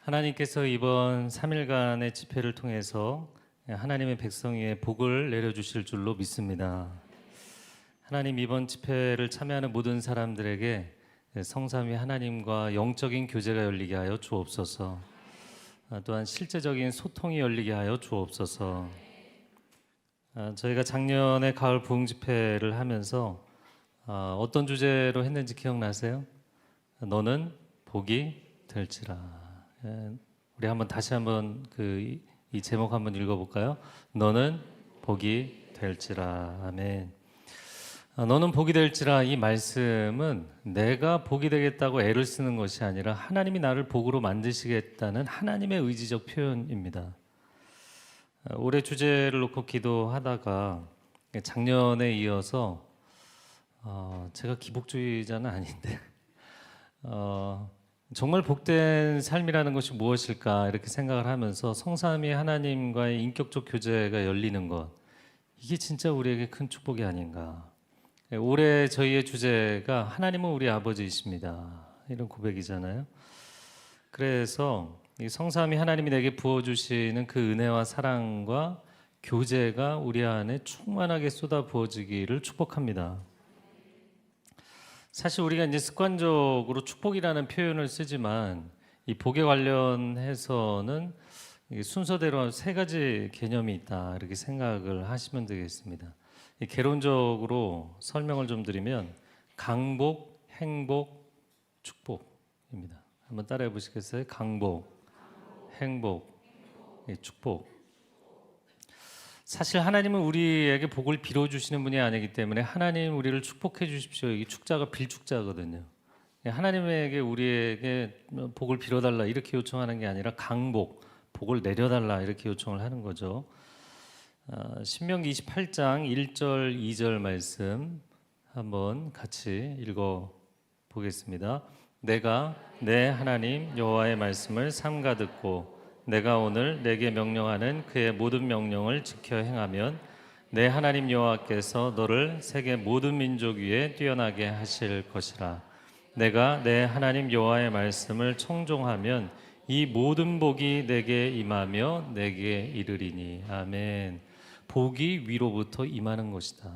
하나님께서 이번 3일간의 집회를 통해서 하나님의 백성 위에 복을 내려주실 줄로 믿습니다. 하나님, 이번 집회를 참여하는 모든 사람들에게 성삼위 하나님과 영적인 교제가 열리게 하여 주옵소서. 또한 실제적인 소통이 열리게 하여 주옵소서. 저희가 작년에 가을 부흥 집회를 하면서 어떤 주제로 했는지 기억나세요? 너는 복이 될지라. 우리 다시 한번 이 제목 한번 읽어볼까요? 너는 복이 될지라. 아멘. 너는 복이 될지라, 이 말씀은 내가 복이 되겠다고 애를 쓰는 것이 아니라 하나님이 나를 복으로 만드시겠다는 하나님의 의지적 표현입니다. 올해 주제를 놓고 기도하다가 작년에 이어서 제가 기복주의자는 아닌데 정말 복된 삶이라는 것이 무엇일까 이렇게 생각을 하면서 성삼위 하나님과의 인격적 교제가 열리는 것, 이게 진짜 우리에게 큰 축복이 아닌가. 올해 저희의 주제가 하나님은 우리 아버지이십니다, 이런 고백이잖아요. 그래서 이 성삼위 하나님이 내게 부어주시는 그 은혜와 사랑과 교제가 우리 안에 충만하게 쏟아 부어지기를 축복합니다. 사실 우리가 이제 습관적으로 축복이라는 표현을 쓰지만 이 복에 관련해서는 순서대로 세 가지 개념이 있다, 이렇게 생각을 하시면 되겠습니다. 개론적으로 설명을 좀 드리면 강복, 행복, 축복입니다. 한번 따라해 보시겠어요? 강복, 행복, 축복. 사실 하나님은 우리에게 복을 빌어주시는 분이 아니기 때문에 하나님 우리를 축복해 주십시오, 이게 축자가 빌축자거든요. 하나님에게 우리에게 복을 빌어달라 이렇게 요청하는 게 아니라 강복, 복을 내려달라 이렇게 요청을 하는 거죠. 신명기 28장 1절 2절 말씀 한번 같이 읽어 보겠습니다. 내가 내 하나님 여호와의 말씀을 삼가 듣고 내가 오늘 내게 명령하는 그의 모든 명령을 지켜 행하면 내 하나님 여호와께서 너를 세계 모든 민족 위에 뛰어나게 하실 것이라. 내가 내 하나님 여호와의 말씀을 청종하면 이 모든 복이 내게 임하며 내게 이르리니. 아멘. 복이 위로부터 임하는 것이다.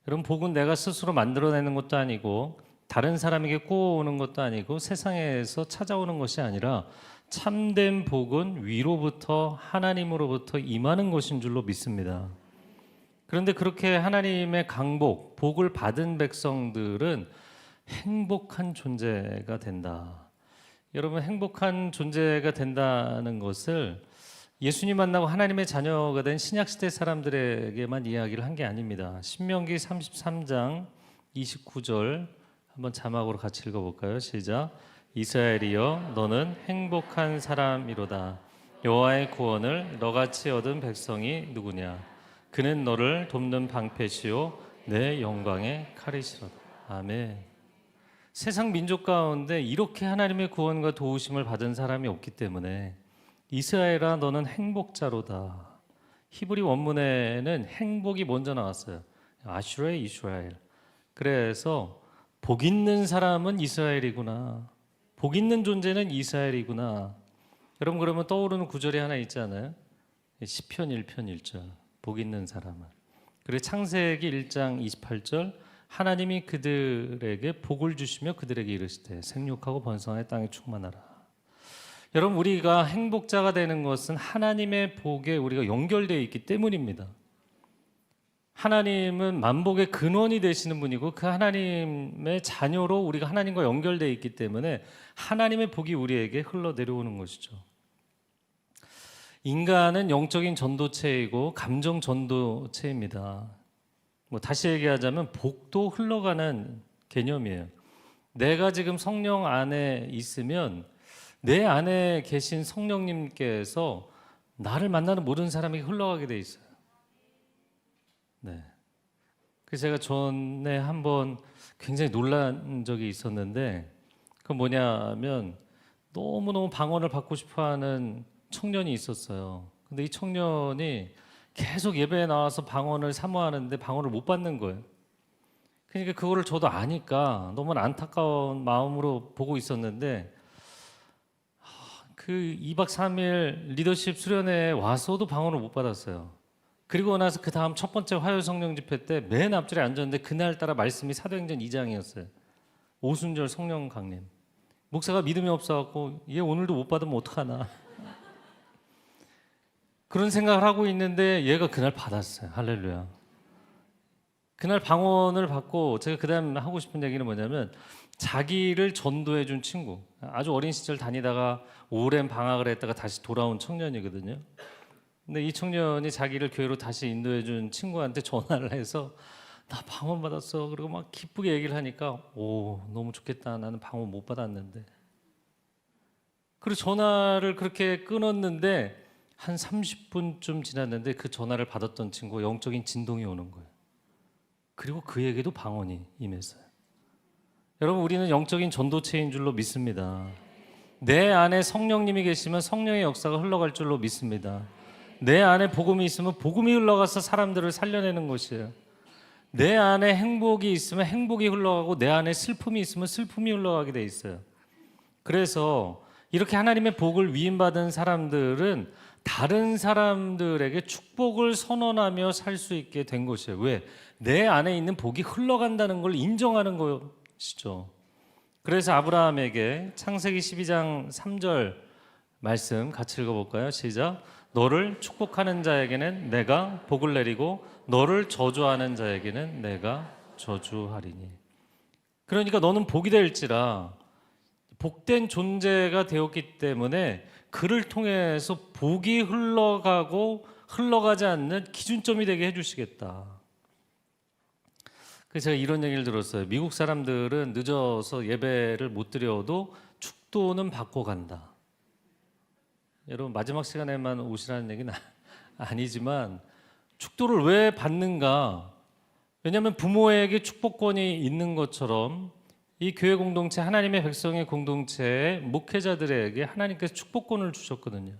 여러분, 복은 내가 스스로 만들어내는 것도 아니고 다른 사람에게 꼬아오는 것도 아니고 세상에서 찾아오는 것이 아니라 참된 복은 위로부터 하나님으로부터 임하는 것인 줄로 믿습니다. 그런데 그렇게 하나님의 강복, 복을 받은 백성들은 행복한 존재가 된다. 여러분, 행복한 존재가 된다는 것을 예수님 만나고 하나님의 자녀가 된 신약시대 사람들에게만 이야기를 한 게 아닙니다. 신명기 33장 29절 한번 자막으로 같이 읽어볼까요? 시작. 이스라엘이여, 너는 행복한 사람이로다. 여호와의 구원을 너같이 얻은 백성이 누구냐? 그는 너를 돕는 방패시요 내 영광의 칼이시로다. 아멘. 세상 민족 가운데 이렇게 하나님의 구원과 도우심을 받은 사람이 없기 때문에 이스라엘아, 너는 행복자로다. 히브리 원문에는 행복이 먼저 나왔어요. 아슈레 이스라엘. 그래서 복 있는 사람은 이스라엘이구나, 복 있는 존재는 이스라엘이구나. 여러분, 그러면 떠오르는 구절이 하나 있잖아요. 시편 1편 1절, 복 있는 사람은. 그리고 창세기 1장 28절, 하나님이 그들에게 복을 주시며 그들에게 이르시되 생육하고 번성하여 땅에 충만하라. 여러분, 우리가 행복자가 되는 것은 하나님의 복에 우리가 연결되어 있기 때문입니다. 하나님은 만복의 근원이 되시는 분이고 그 하나님의 자녀로 우리가 하나님과 연결되어 있기 때문에 하나님의 복이 우리에게 흘러내려오는 것이죠. 인간은 영적인 전도체이고 감정 전도체입니다. 다시 얘기하자면 복도 흘러가는 개념이에요. 내가 지금 성령 안에 있으면 내 안에 계신 성령님께서 나를 만나는 모든 사람에게 흘러가게 돼 있어요. 네. 그래서 제가 전에 한번 굉장히 놀란 적이 있었는데, 그 뭐냐면 너무너무 방언을 받고 싶어하는 청년이 있었어요. 근데 이 청년이 계속 예배에 나와서 방언을 사모하는데 방언을 못 받는 거예요. 그러니까 그거를 저도 아니까 너무 안타까운 마음으로 보고 있었는데, 그 그 2박 3일 리더십 수련회에 와서도 방언을 못 받았어요. 그리고 나서 그 다음 첫 번째 화요 성령 집회 때 맨 앞줄에 앉았는데 그날따라 말씀이 사도행전 2장이었어요. 오순절 성령 강림. 목사가 믿음이 없어갖고 얘 오늘도 못 받으면 어떡하나 그런 생각을 하고 있는데 얘가 그날 받았어요. 할렐루야. 그날 방언을 받고 제가 그 다음 하고 싶은 얘기는 뭐냐면 자기를 전도해 준 친구, 아주 어린 시절 다니다가 오랜 방학을 했다가 다시 돌아온 청년이거든요. 근데 이 청년이 자기를 교회로 다시 인도해 준 친구한테 전화를 해서 나 방언 받았어. 그리고 막 기쁘게 얘기를 하니까 오 너무 좋겠다. 나는 방언 못 받았는데. 그리고 전화를 그렇게 끊었는데 한 30분쯤 지났는데 그 전화를 받았던 친구가 영적인 진동이 오는 거예요. 그리고 그에게도 방언이 임했어요. 여러분 우리는 영적인 전도체인 줄로 믿습니다. 내 안에 성령님이 계시면 성령의 역사가 흘러갈 줄로 믿습니다. 내 안에 복음이 있으면 복음이 흘러가서 사람들을 살려내는 것이에요. 내 안에 행복이 있으면 행복이 흘러가고 내 안에 슬픔이 있으면 슬픔이 흘러가게 돼 있어요. 그래서 이렇게 하나님의 복을 위임받은 사람들은 다른 사람들에게 축복을 선언하며 살 수 있게 된 것이에요. 왜? 내 안에 있는 복이 흘러간다는 걸 인정하는 것이죠. 그래서 아브라함에게 창세기 12장 3절 말씀 같이 읽어볼까요? 시작. 너를 축복하는 자에게는 내가 복을 내리고 너를 저주하는 자에게는 내가 저주하리니. 그러니까 너는 복이 될지라 복된 존재가 되었기 때문에 그를 통해서 복이 흘러가고 흘러가지 않는 기준점이 되게 해주시겠다. 그래서 제가 이런 얘기를 들었어요. 미국 사람들은 늦어서 예배를 못 드려도 축도는 받고 간다. 여러분 마지막 시간에만 오시라는 얘기는 아니지만 축도를 왜 받는가? 왜냐하면 부모에게 축복권이 있는 것처럼 이 교회 공동체, 하나님의 백성의 공동체의 목회자들에게 하나님께서 축복권을 주셨거든요.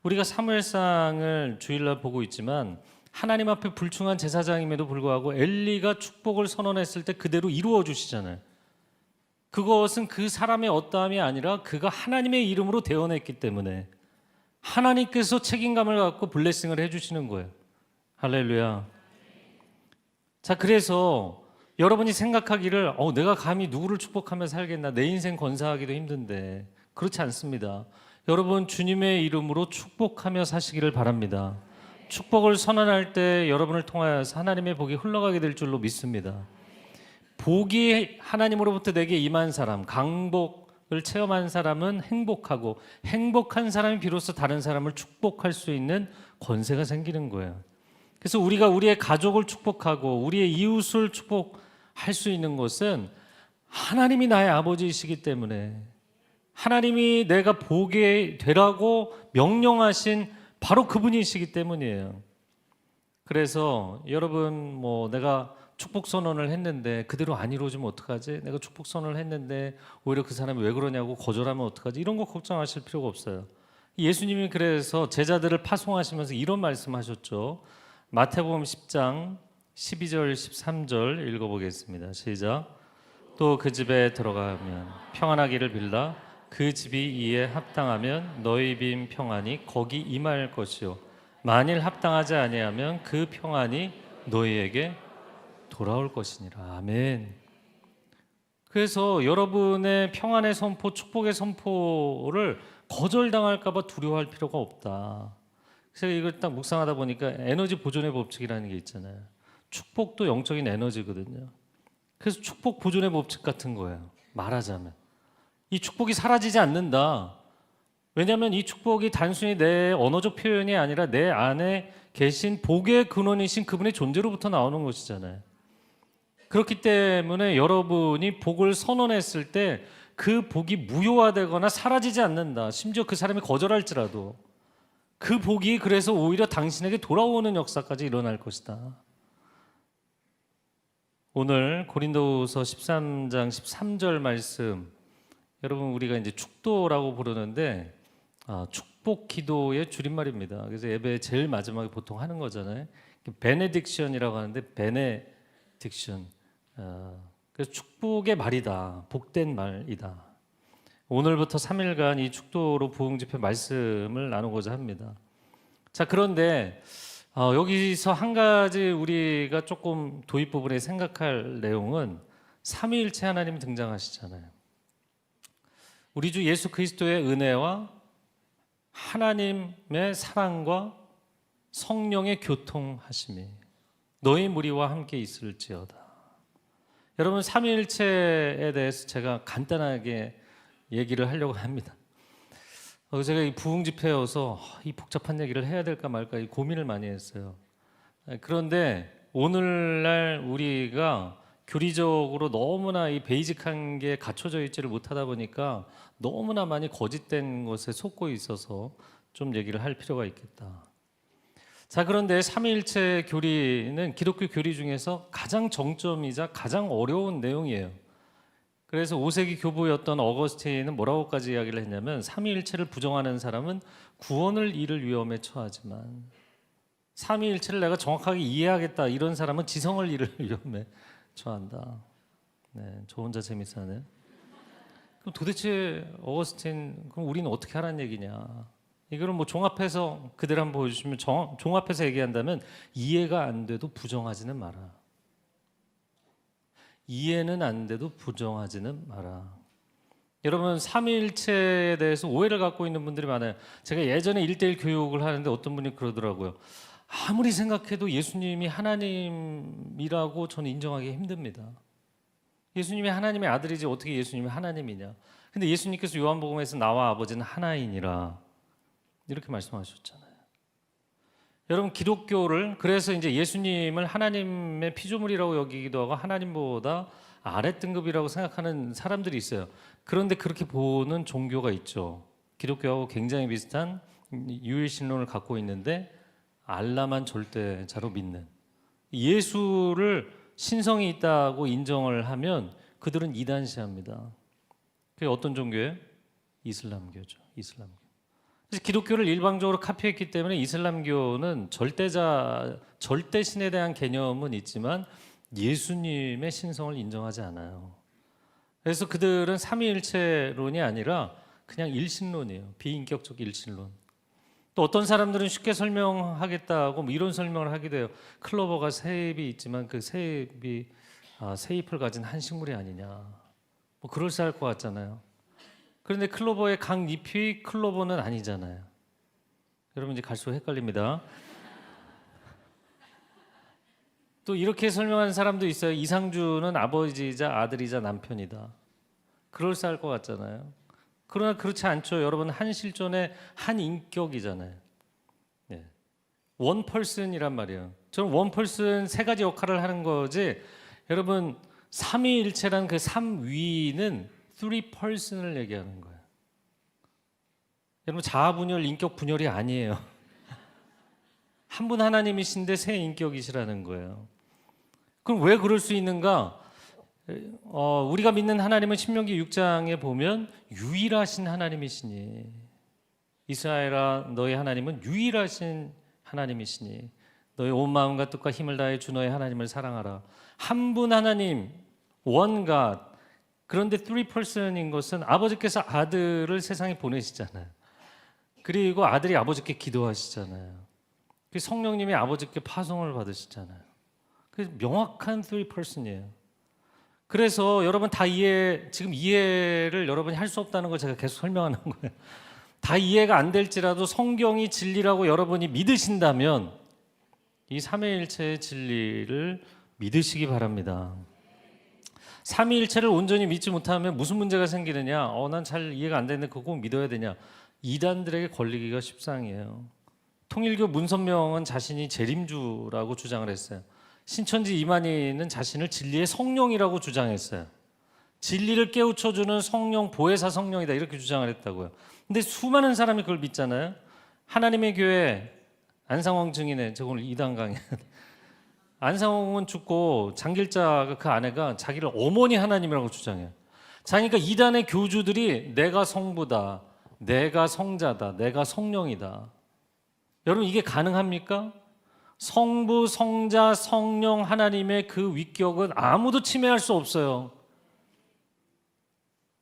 우리가 사무엘상을 주일날 보고 있지만 하나님 앞에 불충한 제사장임에도 불구하고 엘리가 축복을 선언했을 때 그대로 이루어 주시잖아요. 그것은 그 사람의 어떠함이 아니라 그가 하나님의 이름으로 대언했기 때문에 하나님께서 책임감을 갖고 블레싱을 해주시는 거예요. 할렐루야. 자, 그래서 여러분이 생각하기를 내가 감히 누구를 축복하며 살겠나, 내 인생 건사하기도 힘든데, 그렇지 않습니다. 여러분 주님의 이름으로 축복하며 사시기를 바랍니다. 축복을 선언할 때 여러분을 통하여서 하나님의 복이 흘러가게 될 줄로 믿습니다. 복이 하나님으로부터 내게 임한 사람, 강복을 체험한 사람은 행복하고 행복한 사람이 비로소 다른 사람을 축복할 수 있는 권세가 생기는 거예요. 그래서 우리가 우리의 가족을 축복하고 우리의 이웃을 축복할 수 있는 것은 하나님이 나의 아버지이시기 때문에, 하나님이 내가 보게 되라고 명령하신 바로 그분이시기 때문이에요. 그래서 여러분 내가 축복 선언을 했는데 그대로 안 이루어지면 어떡하지? 내가 축복 선언을 했는데 오히려 그 사람이 왜 그러냐고 거절하면 어떡하지? 이런 거 걱정하실 필요가 없어요. 예수님이 그래서 제자들을 파송하시면서 이런 말씀하셨죠. 마태복음 10장 12절 13절 읽어보겠습니다. 시작. 또 그 집에 들어가면 평안하기를 빌라 그 집이 이에 합당하면 너희 빈 평안이 거기 임할 것이요 만일 합당하지 아니하면 그 평안이 너희에게 돌아올 것이니라. 아멘. 그래서 여러분의 평안의 선포, 축복의 선포를 거절당할까 봐 두려워할 필요가 없다. 그래서 이걸 딱 묵상하다 보니까 에너지 보존의 법칙이라는 게 있잖아요. 축복도 영적인 에너지거든요. 그래서 축복 보존의 법칙 같은 거예요. 말하자면 이 축복이 사라지지 않는다. 왜냐하면 이 축복이 단순히 내 언어적 표현이 아니라 내 안에 계신 복의 근원이신 그분의 존재로부터 나오는 것이잖아요. 그렇기 때문에 여러분이 복을 선언했을 때 그 복이 무효화되거나 사라지지 않는다. 심지어 그 사람이 거절할지라도 그 복이 그래서 오히려 당신에게 돌아오는 역사까지 일어날 것이다. 오늘 고린도후서 13장 13절 말씀, 여러분 우리가 이제 축도라고 부르는데 축복 기도의 줄임말입니다. 그래서 예배 제일 마지막에 보통 하는 거잖아요. 베네딕션이라고 하는데 베네딕션. 그래서 축복의 말이다, 복된 말이다. 오늘부터 3일간 이 축도로 부흥 집회 말씀을 나누고자 합니다. 자, 그런데 여기서 한 가지 우리가 조금 도입 부분에 생각할 내용은 삼위일체 하나님이 등장하시잖아요. 우리 주 예수 그리스도의 은혜와 하나님의 사랑과 성령의 교통하심이 너희 무리와 함께 있을지어다. 여러분, 삼위일체에 대해서 제가 간단하게 얘기를 하려고 합니다. 제가 이 부흥 집회여서 이 복잡한 얘기를 해야 될까 말까 이 고민을 많이 했어요. 그런데 오늘날 우리가 교리적으로 너무나 이 베이직한 게 갖춰져 있지를 못하다 보니까 너무나 많이 거짓된 것에 속고 있어서 좀 얘기를 할 필요가 있겠다. 자, 그런데 삼위일체 교리는 기독교 교리 중에서 가장 정점이자 가장 어려운 내용이에요. 그래서 5세기 교부였던 어거스틴은 뭐라고까지 이야기를 했냐면 삼위일체를 부정하는 사람은 구원을 잃을 위험에 처하지만 삼위일체를 내가 정확하게 이해하겠다 이런 사람은 지성을 잃을 위험에 처한다. 네, 저 혼자 재밌어하네요. 그럼 도대체 어거스틴 그럼 우리는 어떻게 하라는 얘기냐? 이거를 뭐 종합해서 그대로 한번 보여주시면 종합해서 얘기한다면 이해가 안 돼도 부정하지는 마라. 이해는 안 돼도 부정하지는 마라. 여러분, 삼위일체에 대해서 오해를 갖고 있는 분들이 많아요. 제가 예전에 1:1 교육을 하는데 어떤 분이 그러더라고요. 아무리 생각해도 예수님이 하나님이라고 저는 인정하기 힘듭니다. 예수님이 하나님의 아들이지 어떻게 예수님이 하나님이냐. 근데 예수님께서 요한복음에서 나와 아버지는 하나이니라 이렇게 말씀하셨잖아요. 여러분, 기독교를 그래서 이제 예수님을 하나님의 피조물이라고 여기기도 하고 하나님보다 아래 등급이라고 생각하는 사람들이 있어요. 그런데 그렇게 보는 종교가 있죠. 기독교하고 굉장히 비슷한 유일신론을 갖고 있는데 알라만 절대자로 믿는, 예수를 신성이 있다고 인정을 하면 그들은 이단시합니다. 그게 어떤 종교예요? 이슬람교죠. 이슬람교. 그래서 기독교를 일방적으로 카피했기 때문에 이슬람교는 절대신에 대한 개념은 있지만 예수님의 신성을 인정하지 않아요. 그래서 그들은 삼위일체론이 아니라 그냥 일신론이에요. 비인격적 일신론. 또 어떤 사람들은 쉽게 설명하겠다고 뭐 이런 설명을 하기도 해요. 클로버가 새 잎이 있지만 그 새 잎이 새 잎을 가진 한 식물이 아니냐. 뭐 그럴싸할 것 같잖아요. 그런데 클로버의 각 잎이 클로버는 아니잖아요. 여러분 이제 갈수록 헷갈립니다. 또 이렇게 설명하는 사람도 있어요. 이상주는 아버지이자 아들이자 남편이다. 그럴싸할 것 같잖아요. 그러나 그렇지 않죠. 여러분, 한 실존의 한 인격이잖아요. 네. 원 펄슨이란 말이에요. 저는 원 펄슨 세 가지 역할을 하는 거지. 여러분, 삼위일체란 그 삼위는 three person을 얘기하는 거예요. 여러분, 자아분열, 인격분열이 아니에요. 한 분 하나님이신데 세 인격이시라는 거예요. 그럼 왜 그럴 수 있는가? 우리가 믿는 하나님은 신명기 6장에 보면 유일하신 하나님이시니, 이스라엘아 너희 하나님은 유일하신 하나님이시니 너희 온 마음과 뜻과 힘을 다해 주 너희 하나님을 사랑하라. 한 분 하나님, 원갓. 그런데 three person인 것은 아버지께서 아들을 세상에 보내시잖아요. 그리고 아들이 아버지께 기도하시잖아요. 성령님이 아버지께 파송을 받으시잖아요. 그래서 명확한 three person이에요. 그래서 여러분 다 지금 이해를 여러분이 할 수 없다는 걸 제가 계속 설명하는 거예요. 다 이해가 안 될지라도 성경이 진리라고 여러분이 믿으신다면 이 삼위일체의 진리를 믿으시기 바랍니다. 삼위일체를 온전히 믿지 못하면 무슨 문제가 생기느냐? 난 잘 이해가 안 되는데 그거 꼭 믿어야 되냐? 이단들에게 걸리기가 십상이에요. 통일교 문선명은 자신이 재림주라고 주장을 했어요. 신천지 이만희는 자신을 진리의 성령이라고 주장했어요. 진리를 깨우쳐주는 성령, 보혜사 성령이다 이렇게 주장을 했다고요. 근데 수많은 사람이 그걸 믿잖아요. 하나님의 교회 안상홍 증인의, 제가 오늘 이단 강의 안상홍은 죽고 장길자가 그 아내가 자기를 어머니 하나님이라고 주장해요. 그러니까 이단의 교주들이 내가 성부다, 내가 성자다, 내가 성령이다. 여러분 이게 가능합니까? 성부, 성자, 성령 하나님의 그 위격은 아무도 침해할 수 없어요.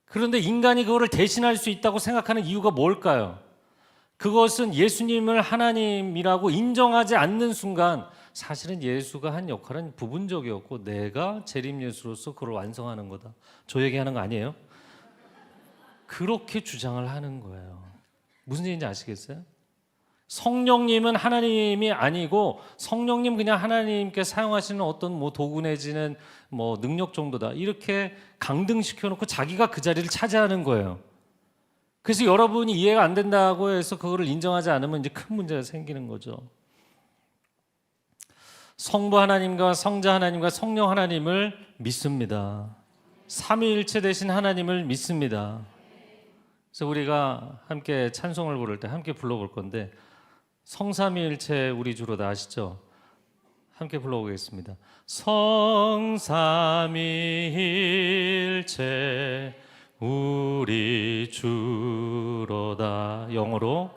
그런데 인간이 그거를 대신할 수 있다고 생각하는 이유가 뭘까요? 그것은 예수님을 하나님이라고 인정하지 않는 순간 사실은 예수가 한 역할은 부분적이었고 내가 재림 예수로서 그걸 완성하는 거다. 저 얘기하는 거 아니에요? 그렇게 주장을 하는 거예요. 무슨 얘기인지 아시겠어요? 성령님은 하나님이 아니고 성령님 그냥 하나님께 사용하시는 어떤 뭐 도구 내지는 뭐 능력 정도다. 이렇게 강등시켜 놓고 자기가 그 자리를 차지하는 거예요. 그래서 여러분이 이해가 안 된다고 해서 그거를 인정하지 않으면 이제 큰 문제가 생기는 거죠. 성부 하나님과 성자 하나님과 성령 하나님을 믿습니다. 삼위일체 되신 하나님을 믿습니다. 그래서 우리가 함께 찬송을 부를 때 함께 불러볼 건데 성삼위일체 우리 주로 다 아시죠? 함께 불러보겠습니다. 성삼위일체 우리 주로다. 영어로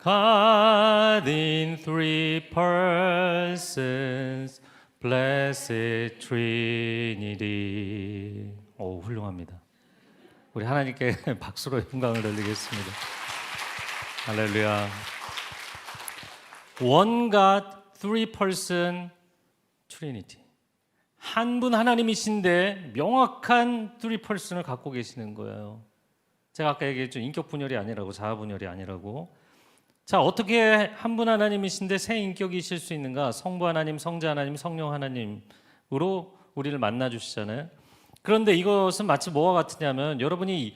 God in three persons, blessed Trinity. 오, 훌륭합니다. 우리 하나님께 박수로 영광을 돌리겠습니다. 할렐루야. One God, three person, Trinity. 한 분 하나님이신데 명확한 three person을 갖고 계시는 거예요. 제가 아까 얘기했죠. 인격 분열이 아니라고, 자아 분열이 아니라고. 자, 어떻게 한 분 하나님이신데 세 인격이실 수 있는가? 성부 하나님, 성자 하나님, 성령 하나님으로 우리를 만나 주시잖아요. 그런데 이것은 마치 뭐와 같으냐면 여러분이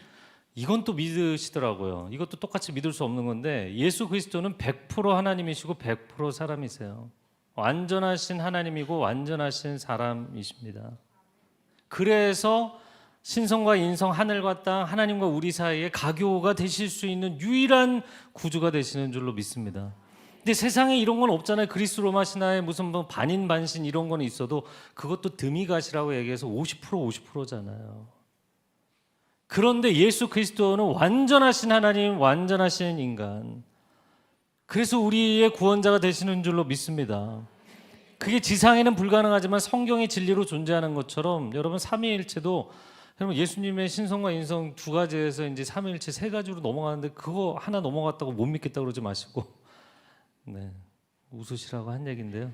이건 또 믿으시더라고요. 이것도 똑같이 믿을 수 없는 건데 예수 그리스도는 100% 하나님이시고 100% 사람이세요. 완전하신 하나님이고 완전하신 사람이십니다. 그래서 신성과 인성, 하늘과 땅, 하나님과 우리 사이에 가교가 되실 수 있는 유일한 구주가 되시는 줄로 믿습니다. 근데 세상에 이런 건 없잖아요. 그리스 로마 신화에 무슨 뭐 반인 반신 이런 건 있어도 그것도 드미갓이라고 얘기해서 50%잖아요. 그런데 예수 그리스도는 완전하신 하나님, 완전하신 인간. 그래서 우리의 구원자가 되시는 줄로 믿습니다. 그게 지상에는 불가능하지만 성경의 진리로 존재하는 것처럼 여러분 삼위일체도 여러분 예수님의 신성과 인성 두 가지에서 이제 삼위일체 세 가지로 넘어가는데 그거 하나 넘어갔다고 못 믿겠다고 그러지 마시고 네, 웃으시라고 한 얘기인데요.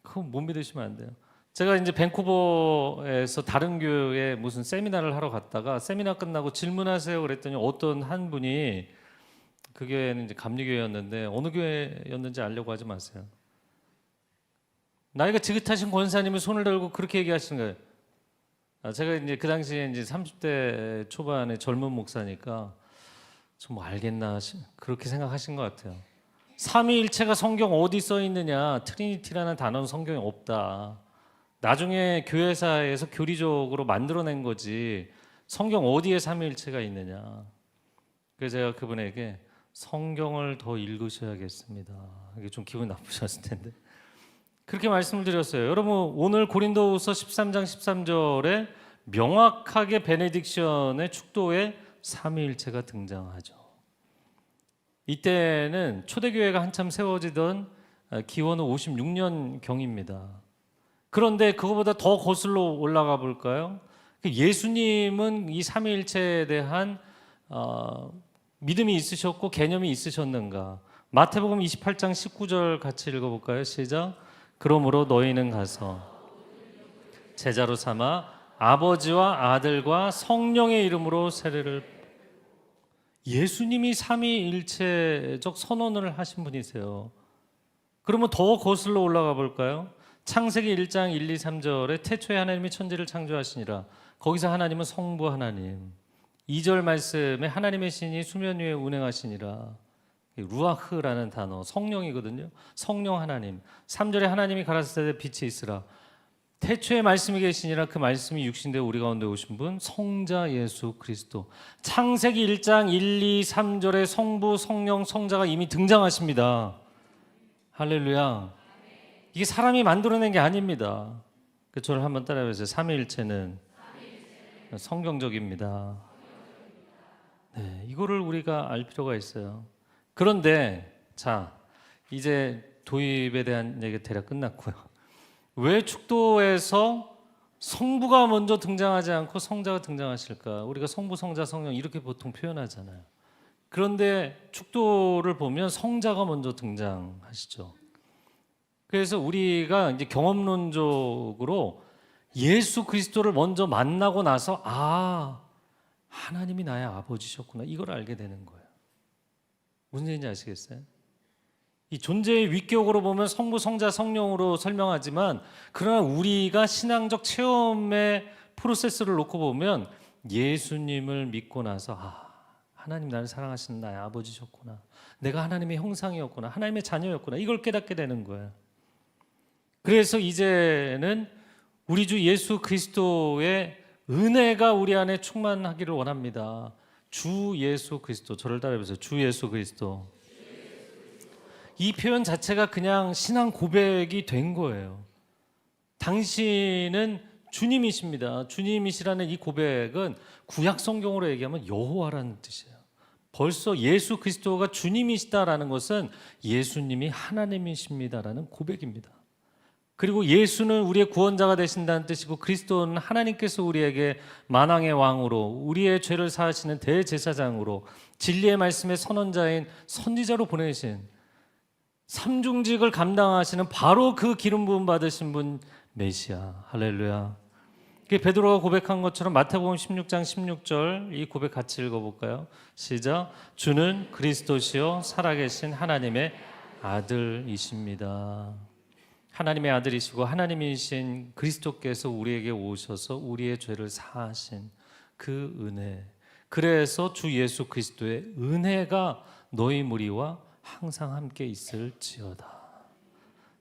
그거 못 믿으시면 안 돼요. 제가 이제 밴쿠버에서 다른 교회에 무슨 세미나를 하러 갔다가 세미나 끝나고 질문하세요 그랬더니 어떤 한 분이 그 교회는 이제 감리교회였는데 어느 교회였는지 알려고 하지 마세요. 나이가 지긋하신 권사님이 손을 들고 그렇게 얘기하시는 거예요. 제가 이제 그 당시에 이제 30대 초반의 젊은 목사니까 좀 알겠나 그렇게 생각하신 것 같아요. 삼위일체가 성경 어디 써 있느냐? 트리니티라는 단어는 성경에 없다. 나중에 교회사에서 교리적으로 만들어낸 거지 성경 어디에 삼위일체가 있느냐? 그래서 제가 그분에게 성경을 더 읽으셔야겠습니다. 이게 좀 기분 나쁘셨을 텐데 그렇게 말씀을 드렸어요. 여러분 오늘 고린도후서 13장 13절에 명확하게 베네딕션의 축도에 삼위일체가 등장하죠. 이때는 초대교회가 한참 세워지던 기원 후 56년 경입니다. 그런데 그거보다 더 거슬러 올라가 볼까요? 예수님은 이 삼위일체에 대한 믿음이 있으셨고 개념이 있으셨는가? 마태복음 28장 19절 같이 읽어볼까요? 시작. 그러므로 너희는 가서 제자로 삼아 아버지와 아들과 성령의 이름으로 세례를. 예수님이 삼위일체적 선언을 하신 분이세요. 그러면 더 거슬러 올라가 볼까요? 창세기 1장 1, 2, 3절에 태초에 하나님이 천지를 창조하시니라. 거기서 하나님은 성부 하나님. 2절 말씀에 하나님의 신이 수면 위에 운행하시니라. 루아흐라는 단어 성령이거든요. 성령 하나님. 3절에 하나님이 가라사대 빛이 있으라. 태초에 말씀이 계시니라. 그 말씀이 육신되어 우리 가운데 오신 분 성자 예수 그리스도. 창세기 1장 1, 2, 3절에 성부, 성령, 성자가 이미 등장하십니다. 할렐루야. 이게 사람이 만들어낸 게 아닙니다. 저를 한번 따라해보세요. 삼위일체는 성경적입니다. 네, 이거를 우리가 알 필요가 있어요. 그런데 자 이제 도입에 대한 얘기 대략 끝났고요. 왜 축도에서 성부가 먼저 등장하지 않고 성자가 등장하실까? 우리가 성부, 성자, 성령 이렇게 보통 표현하잖아요. 그런데 축도를 보면 성자가 먼저 등장하시죠. 그래서 우리가 이제 경험론적으로 예수 그리스도를 먼저 만나고 나서 하나님이 나의 아버지셨구나 이걸 알게 되는 거예요. 무슨 얘기인지 아시겠어요? 이 존재의 윗격으로 보면 성부, 성자, 성령으로 설명하지만 그러나 우리가 신앙적 체험의 프로세스를 놓고 보면 예수님을 믿고 나서 하나님 나를 사랑하시는 나의 아버지셨구나. 내가 하나님의 형상이었구나. 하나님의 자녀였구나. 이걸 깨닫게 되는 거예요. 그래서 이제는 우리 주 예수 그리스도의 은혜가 우리 안에 충만하기를 원합니다. 주 예수 그리스도. 저를 따라해보세요. 주 예수 그리스도. 이 표현 자체가 그냥 신앙 고백이 된 거예요. 당신은 주님이십니다. 주님이시라는 이 고백은 구약 성경으로 얘기하면 여호와라는 뜻이에요. 벌써 예수 그리스도가 주님이시다라는 것은 예수님이 하나님이십니다라는 고백입니다. 그리고 예수는 우리의 구원자가 되신다는 뜻이고 그리스도는 하나님께서 우리에게 만왕의 왕으로 우리의 죄를 사하시는 대제사장으로 진리의 말씀의 선언자인 선지자로 보내신 삼중직을 감당하시는 바로 그 기름 부음 받으신 분 메시아. 할렐루야. 베드로가 고백한 것처럼 마태복음 16장 16절 이 고백 같이 읽어볼까요? 시작. 주는 그리스도시요 살아계신 하나님의 아들이십니다. 하나님의 아들이시고 하나님이신 그리스도께서 우리에게 오셔서 우리의 죄를 사하신 그 은혜. 그래서 주 예수 그리스도의 은혜가 너희 무리와 항상 함께 있을지어다.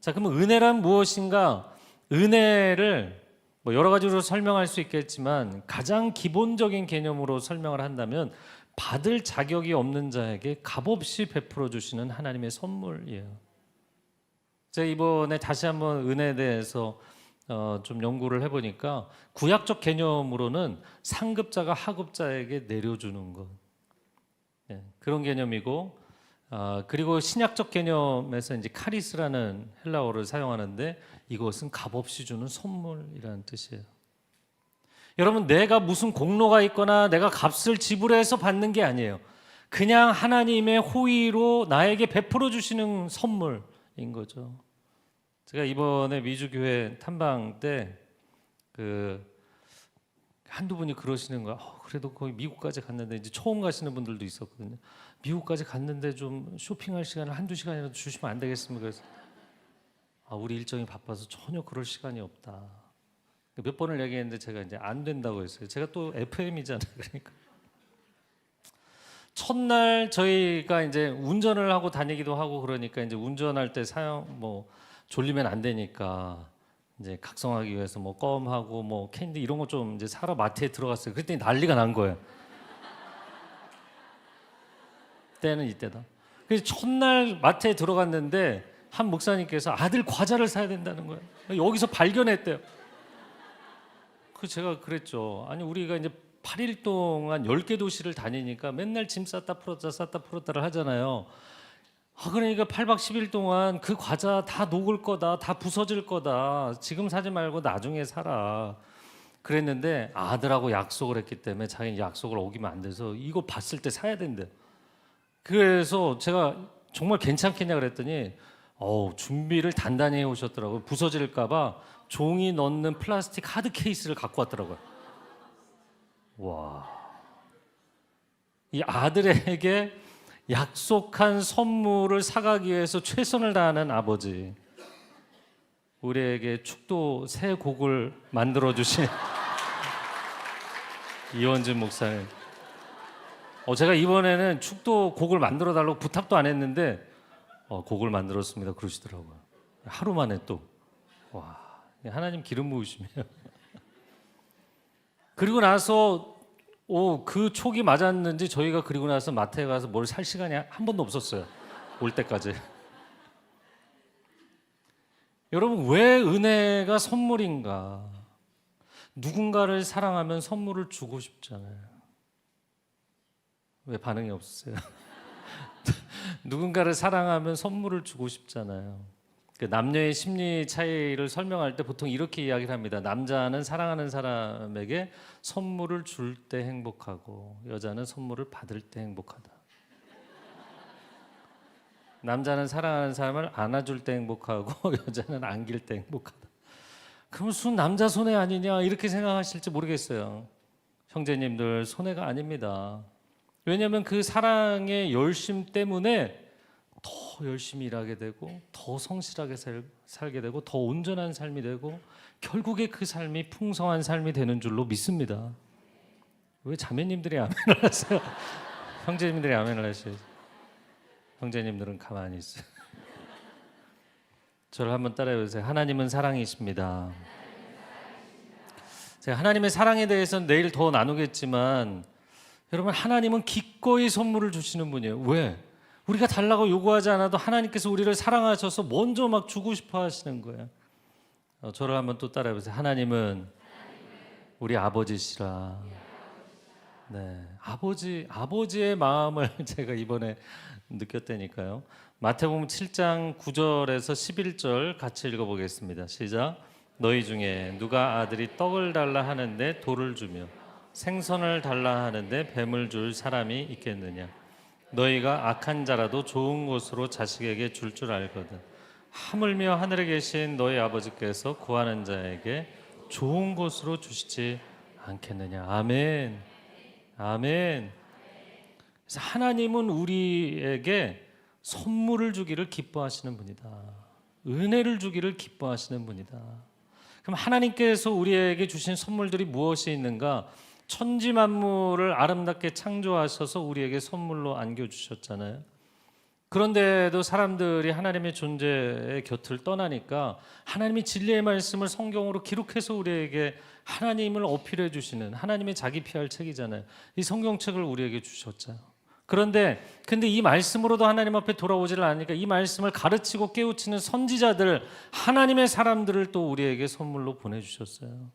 자, 그러면 은혜란 무엇인가? 은혜를 여러 가지로 설명할 수 있겠지만 가장 기본적인 개념으로 설명을 한다면 받을 자격이 없는 자에게 값없이 베풀어 주시는 하나님의 선물이에요. 제가 이번에 다시 한번 은혜에 대해서 좀 연구를 해보니까 구약적 개념으로는 상급자가 하급자에게 내려주는 것, 그런 개념이고, 그리고 신약적 개념에서 이제 카리스라는 헬라어를 사용하는데 이것은 값없이 주는 선물이라는 뜻이에요. 여러분, 내가 무슨 공로가 있거나 내가 값을 지불해서 받는 게 아니에요. 그냥 하나님의 호의로 나에게 베풀어 주시는 선물인 거죠. 제가 이번에 미주교회 탐방 때 한두 분이 그러시는 거야. 그래도 거기 미국까지 갔는데 이제 처음 가시는 분들도 있었거든요. 미국까지 갔는데 좀 쇼핑할 시간을 한두 시간이라도 주시면 안 되겠습니까? 그래서 우리 일정이 바빠서 전혀 그럴 시간이 없다. 몇 번을 얘기했는데 제가 이제 안 된다고 했어요. 제가 또 FM이잖아요. 그러니까 첫날 저희가 이제 운전을 하고 다니기도 하고 그러니까 이제 운전할 때 졸리면 안 되니까 이제 각성하기 위해서 껌하고 캔디 이런 거 좀 이제 사러 마트에 들어갔어요. 그랬더니 난리가 난 거예요. 때는 이때다. 그래서 첫날 마트에 들어갔는데 한 목사님께서 아들 과자를 사야 된다는 거예요. 여기서 발견했대요. 제가 그랬죠. 아니 우리가 이제 8일 동안 10개 도시를 다니니까 맨날 짐 쌌다 풀었다를 하잖아요. 그러니까 8박 10일 동안 그 과자 다 녹을 거다, 다 부서질 거다. 지금 사지 말고 나중에 사라. 그랬는데 아들하고 약속을 했기 때문에 자기는 약속을 어기면 안 돼서 이거 봤을 때 사야 된대요. 그래서 제가 정말 괜찮겠냐 그랬더니 준비를 단단히 해오셨더라고요. 부서질까 봐 종이 넣는 플라스틱 하드 케이스를 갖고 왔더라고요. 와, 이 아들에게 약속한 선물을 사가기 위해서 최선을 다하는 아버지, 우리에게 축도 새 곡을 만들어주신 이원진 목사님. 제가 이번에는 축도 곡을 만들어 달라고 부탁도 안 했는데 곡을 만들었습니다 그러시더라고요. 하루 만에 또. 와, 하나님 기름 부으시네요. 그리고 나서 그 촉이 맞았는지 저희가 그리고 나서 마트에 가서 뭘 살 시간이 한 번도 없었어요. 올 때까지. 여러분, 왜 은혜가 선물인가? 누군가를 사랑하면 선물을 주고 싶잖아요. 왜 반응이 없으세요? 누군가를 사랑하면 선물을 주고 싶잖아요. 그 남녀의 심리 차이를 설명할 때 보통 이렇게 이야기를 합니다. 남자는 사랑하는 사람에게 선물을 줄 때 행복하고 여자는 선물을 받을 때 행복하다. 남자는 사랑하는 사람을 안아줄 때 행복하고 여자는 안길 때 행복하다. 그럼 순 남자 손해 아니냐 이렇게 생각하실지 모르겠어요. 형제님들, 손해가 아닙니다. 왜냐하면 그 사랑의 열심 때문에 더 열심히 일하게 되고 더 성실하게 살게 되고 더 온전한 삶이 되고 결국에 그 삶이 풍성한 삶이 되는 줄로 믿습니다. 왜 자매님들이 아멘을 하세요? 형제님들이 아멘을 하셔야죠. 형제님들은 가만히 있어요. 저를 한번 따라해 보세요. 하나님은 사랑이십니다. 제가 하나님의 사랑에 대해서는 내일 더 나누겠지만 여러분, 하나님은 기꺼이 선물을 주시는 분이에요. 왜? 우리가 달라고 요구하지 않아도 하나님께서 우리를 사랑하셔서 먼저 막 주고 싶어 하시는 거예요. 저를 한번 또 따라해 보세요. 하나님은 우리 아버지시라. 네, 아버지의 마음을 제가 이번에 느꼈다니까요. 마태복음 7장 9절에서 11절 같이 읽어보겠습니다. 시작. 너희 중에 누가 아들이 떡을 달라 하는데 돌을 주며 생선을 달라 하는데 뱀을 줄 사람이 있겠느냐. 너희가 악한 자라도 좋은 것으로 자식에게 줄 줄 알거든. 하물며 하늘에 계신 너희 아버지께서 구하는 자에게 좋은 것으로 주시지 않겠느냐. 아멘. 아멘. 그래서 하나님은 우리에게 선물을 주기를 기뻐하시는 분이다. 은혜를 주기를 기뻐하시는 분이다. 그럼 하나님께서 우리에게 주신 선물들이 무엇이 있는가? 천지 만물을 아름답게 창조하셔서 우리에게 선물로 안겨주셨잖아요. 그런데도 사람들이 하나님의 존재의 곁을 떠나니까 하나님이 진리의 말씀을 성경으로 기록해서 우리에게 하나님을 어필해 주시는 하나님의 자기 PR 책이잖아요. 이 성경책을 우리에게 주셨잖아요. 근데 이 말씀으로도 하나님 앞에 돌아오지를 않으니까 이 말씀을 가르치고 깨우치는 선지자들, 하나님의 사람들을 또 우리에게 선물로 보내주셨어요.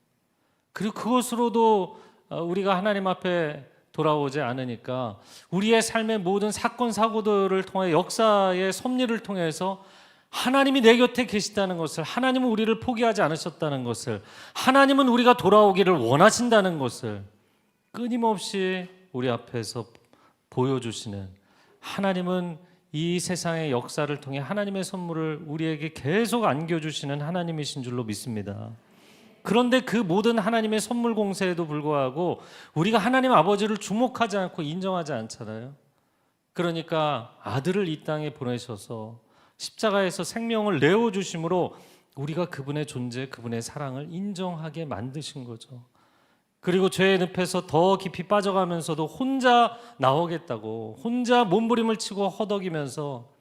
그리고 그것으로도 우리가 하나님 앞에 돌아오지 않으니까 우리의 삶의 모든 사건 사고들을 통해 역사의 섭리를 통해서 하나님이 내 곁에 계시다는 것을, 하나님은 우리를 포기하지 않으셨다는 것을, 하나님은 우리가 돌아오기를 원하신다는 것을 끊임없이 우리 앞에서 보여주시는, 하나님은 이 세상의 역사를 통해 하나님의 선물을 우리에게 계속 안겨주시는 하나님이신 줄로 믿습니다. 그런데 그 모든 하나님의 선물 공세에도 불구하고 우리가 하나님 아버지를 주목하지 않고 인정하지 않잖아요. 그러니까 아들을 이 땅에 보내셔서 십자가에서 생명을 내어주심으로 우리가 그분의 존재, 그분의 사랑을 인정하게 만드신 거죠. 그리고 죄의 늪에서 더 깊이 빠져가면서도 혼자 나오겠다고, 혼자 몸부림을 치고 허덕이면서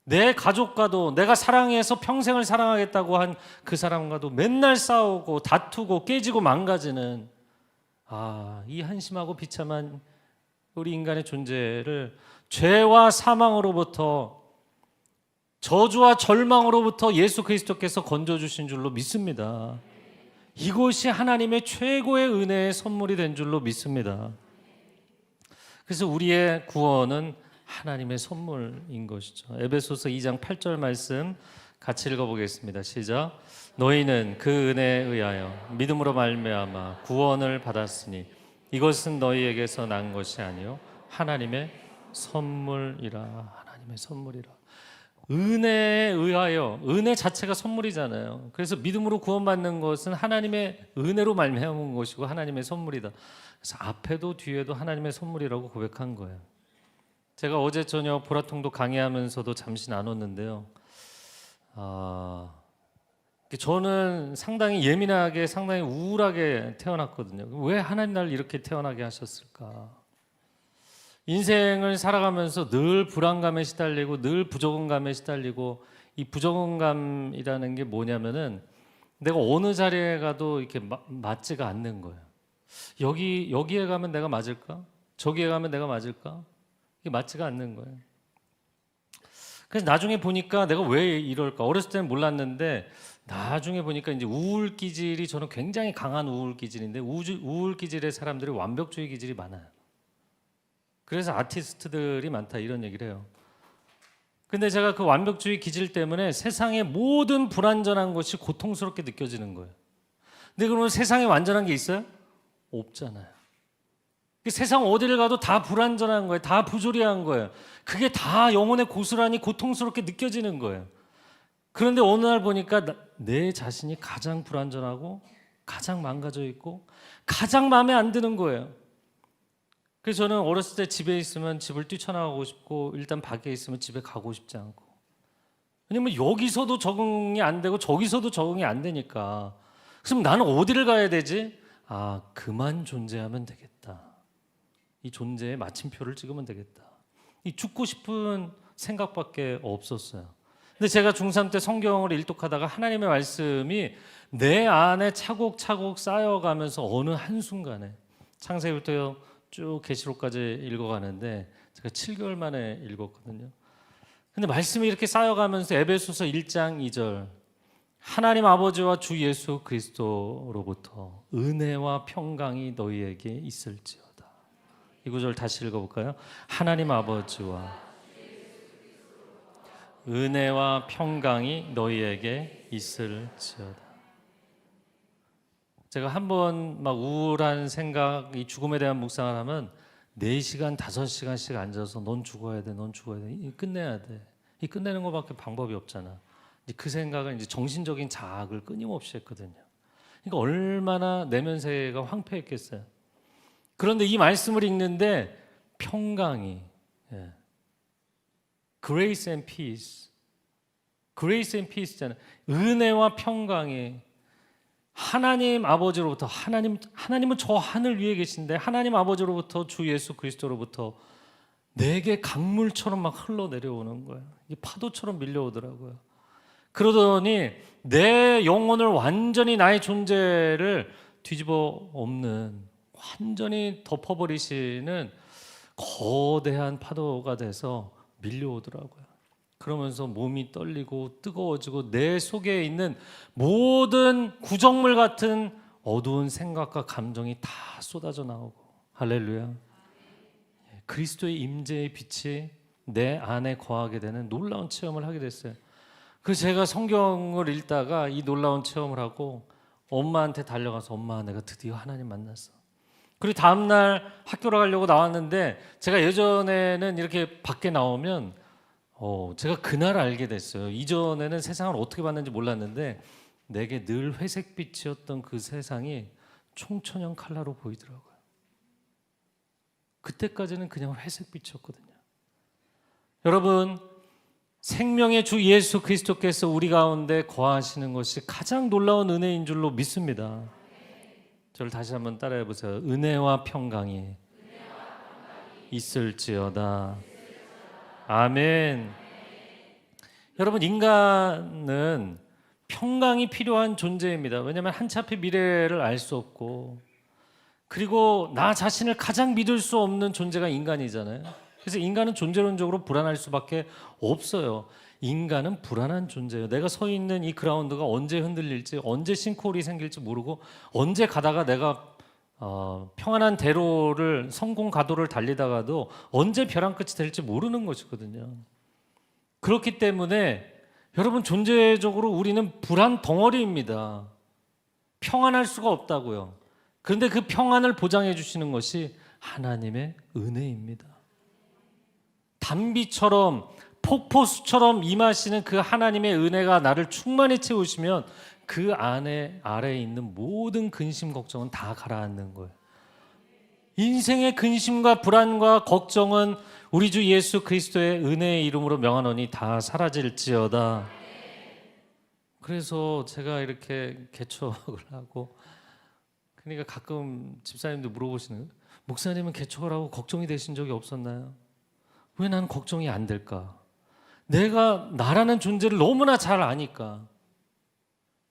내 가족과도, 내가 사랑해서 평생을 사랑하겠다고 한 그 사람과도 맨날 싸우고 다투고 깨지고 망가지는, 이 한심하고 비참한 우리 인간의 존재를 죄와 사망으로부터, 저주와 절망으로부터 예수 그리스도께서 건져주신 줄로 믿습니다. 이것이 하나님의 최고의 은혜의 선물이 된 줄로 믿습니다. 그래서 우리의 구원은 하나님의 선물인 것이죠. 에베소서 2장 8절 말씀 같이 읽어보겠습니다. 시작. 너희는 그 은혜에 의하여 믿음으로 말미암아 구원을 받았으니 이것은 너희에게서 난 것이 아니요 하나님의 선물이라. 하나님의 선물이라. 은혜에 의하여, 은혜 자체가 선물이잖아요. 그래서 믿음으로 구원받는 것은 하나님의 은혜로 말미암은 것이고 하나님의 선물이다. 그래서 앞에도 뒤에도 하나님의 선물이라고 고백한 거예요. 제가 어제 저녁 보라통도 강의하면서도 잠시 나눴는데요. 저는 상당히 예민하게, 상당히 우울하게 태어났거든요. 왜 하나님 나를 이렇게 태어나게 하셨을까? 인생을 살아가면서 늘 불안감에 시달리고 늘 부적응감에 시달리고, 이 부적응감이라는 게 뭐냐면은 내가 어느 자리에 가도 이렇게 맞지가 않는 거예요. 여기에 가면 내가 맞을까? 저기에 가면 내가 맞을까? 이게 맞지가 않는 거예요. 그래서 나중에 보니까 내가 왜 이럴까? 어렸을 때는 몰랐는데 나중에 보니까 이제 우울 기질이, 저는 굉장히 강한 우울 기질인데 우울 기질의 사람들이 완벽주의 기질이 많아요. 그래서 아티스트들이 많다 이런 얘기를 해요. 근데 제가 그 완벽주의 기질 때문에 세상의 모든 불완전한 것이 고통스럽게 느껴지는 거예요. 근데 그러면 세상에 완전한 게 있어요? 없잖아요. 세상 어디를 가도 다 불완전한 거예요. 다 부조리한 거예요. 그게 다 영혼의 고스란히 고통스럽게 느껴지는 거예요. 그런데 어느 날 보니까 내 자신이 가장 불완전하고 가장 망가져 있고 가장 마음에 안 드는 거예요. 그래서 저는 어렸을 때 집에 있으면 집을 뛰쳐나가고 싶고 일단 밖에 있으면 집에 가고 싶지 않고, 왜냐면 여기서도 적응이 안 되고 저기서도 적응이 안 되니까. 그럼 나는 어디를 가야 되지? 아, 그만 존재하면 되겠다. 이 존재의 마침표를 찍으면 되겠다. 이 죽고 싶은 생각밖에 없었어요. 근데 제가 중3 때 성경을 일독하다가 하나님의 말씀이 내 안에 차곡차곡 쌓여가면서 어느 한순간에, 창세기부터 쭉 계시록까지 읽어가는데 제가 7개월 만에 읽었거든요. 근데 말씀이 이렇게 쌓여가면서 에베소서 1장 2절, 하나님 아버지와 주 예수 그리스도로부터 은혜와 평강이 너희에게 있을지어다. 이 구절 다시 읽어볼까요? 하나님 아버지와 은혜와 평강이 너희에게 있을지어다. 제가 한번 막 우울한 생각, 이 죽음에 대한 묵상을 하면 4시간, 5시간씩 앉아서 넌 죽어야 돼, 넌 죽어야 돼, 끝내야 돼. 이 끝내는 것밖에 방법이 없잖아. 그 생각은 이제 정신적인 자학을 끊임없이 했거든요. 그러니까 얼마나 내면세가 황폐했겠어요. 그런데 이 말씀을 읽는데 평강이, Grace and peace, Grace and peace잖아요. 은혜와 평강이 하나님 아버지로부터, 하나님은 저 하늘 위에 계신데 하나님 아버지로부터 주 예수 그리스도로부터 내게 강물처럼 막 흘러내려오는 거예요. 이 파도처럼 밀려오더라고요. 그러더니 내 영혼을 완전히, 나의 존재를 뒤집어 엎는, 완전히 덮어버리시는 거대한 파도가 돼서 밀려오더라고요. 그러면서 몸이 떨리고 뜨거워지고 내 속에 있는 모든 구정물 같은 어두운 생각과 감정이 다 쏟아져 나오고, 할렐루야. 그리스도의 임재의 빛이 내 안에 거하게 되는 놀라운 체험을 하게 됐어요. 그래서 제가 성경을 읽다가 이 놀라운 체험을 하고 엄마한테 달려가서, 엄마, 내가 드디어 하나님 만났어. 그리고 다음날 학교로 가려고 나왔는데, 제가 예전에는 이렇게 밖에 나오면 제가 그날 알게 됐어요. 이전에는 세상을 어떻게 봤는지 몰랐는데 내게 늘 회색빛이었던 그 세상이 총천연 칼라로 보이더라고요. 그때까지는 그냥 회색빛이었거든요. 여러분, 생명의 주 예수 그리스도께서 우리 가운데 거하시는 것이 가장 놀라운 은혜인 줄로 믿습니다. 저를 다시 한번 따라해 보세요. 은혜와 평강이 있을지어다. 아멘. 여러분, 인간은 평강이 필요한 존재입니다. 왜냐하면 한치 앞의 미래를 알 수 없고, 그리고 나 자신을 가장 믿을 수 없는 존재가 인간이잖아요. 그래서 인간은 존재론적으로 불안할 수밖에 없어요. 인간은 불안한 존재예요. 내가 서 있는 이 그라운드가 언제 흔들릴지, 언제 싱크홀이 생길지 모르고, 언제 가다가 내가 평안한 대로를, 성공 가도를 달리다가도 언제 벼랑 끝이 될지 모르는 것이거든요. 그렇기 때문에 여러분, 존재적으로 우리는 불안 덩어리입니다. 평안할 수가 없다고요. 그런데 그 평안을 보장해 주시는 것이 하나님의 은혜입니다. 단비처럼, 폭포수처럼 임하시는 그 하나님의 은혜가 나를 충만히 채우시면 그 아래에 있는 모든 근심 걱정은 다 가라앉는 거예요. 인생의 근심과 불안과 걱정은 우리 주 예수 그리스도의 은혜의 이름으로 명하노니 다 사라질지어다. 그래서 제가 이렇게 개척을 하고, 그러니까 가끔 집사님들 물어보시는 거예요. 목사님은 개척을 하고 걱정이 되신 적이 없었나요? 왜 난 걱정이 안 될까? 내가 나라는 존재를 너무나 잘 아니까.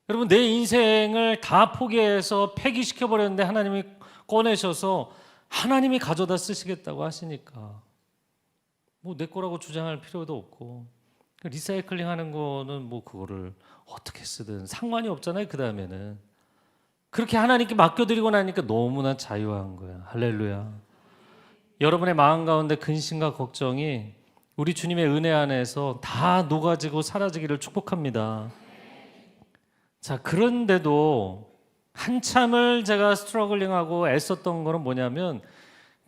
여러분, 내 인생을 다 포기해서 폐기시켜버렸는데 하나님이 꺼내셔서 하나님이 가져다 쓰시겠다고 하시니까 뭐 내 거라고 주장할 필요도 없고, 리사이클링 하는 거는 뭐 그거를 어떻게 쓰든 상관이 없잖아요. 그 다음에는 그렇게 하나님께 맡겨드리고 나니까 너무나 자유한 거야. 할렐루야. 여러분의 마음 가운데 근심과 걱정이 우리 주님의 은혜 안에서 다 녹아지고 사라지기를 축복합니다. 자, 그런데도 한참을 제가 스트러글링하고 애썼던 거는 뭐냐면,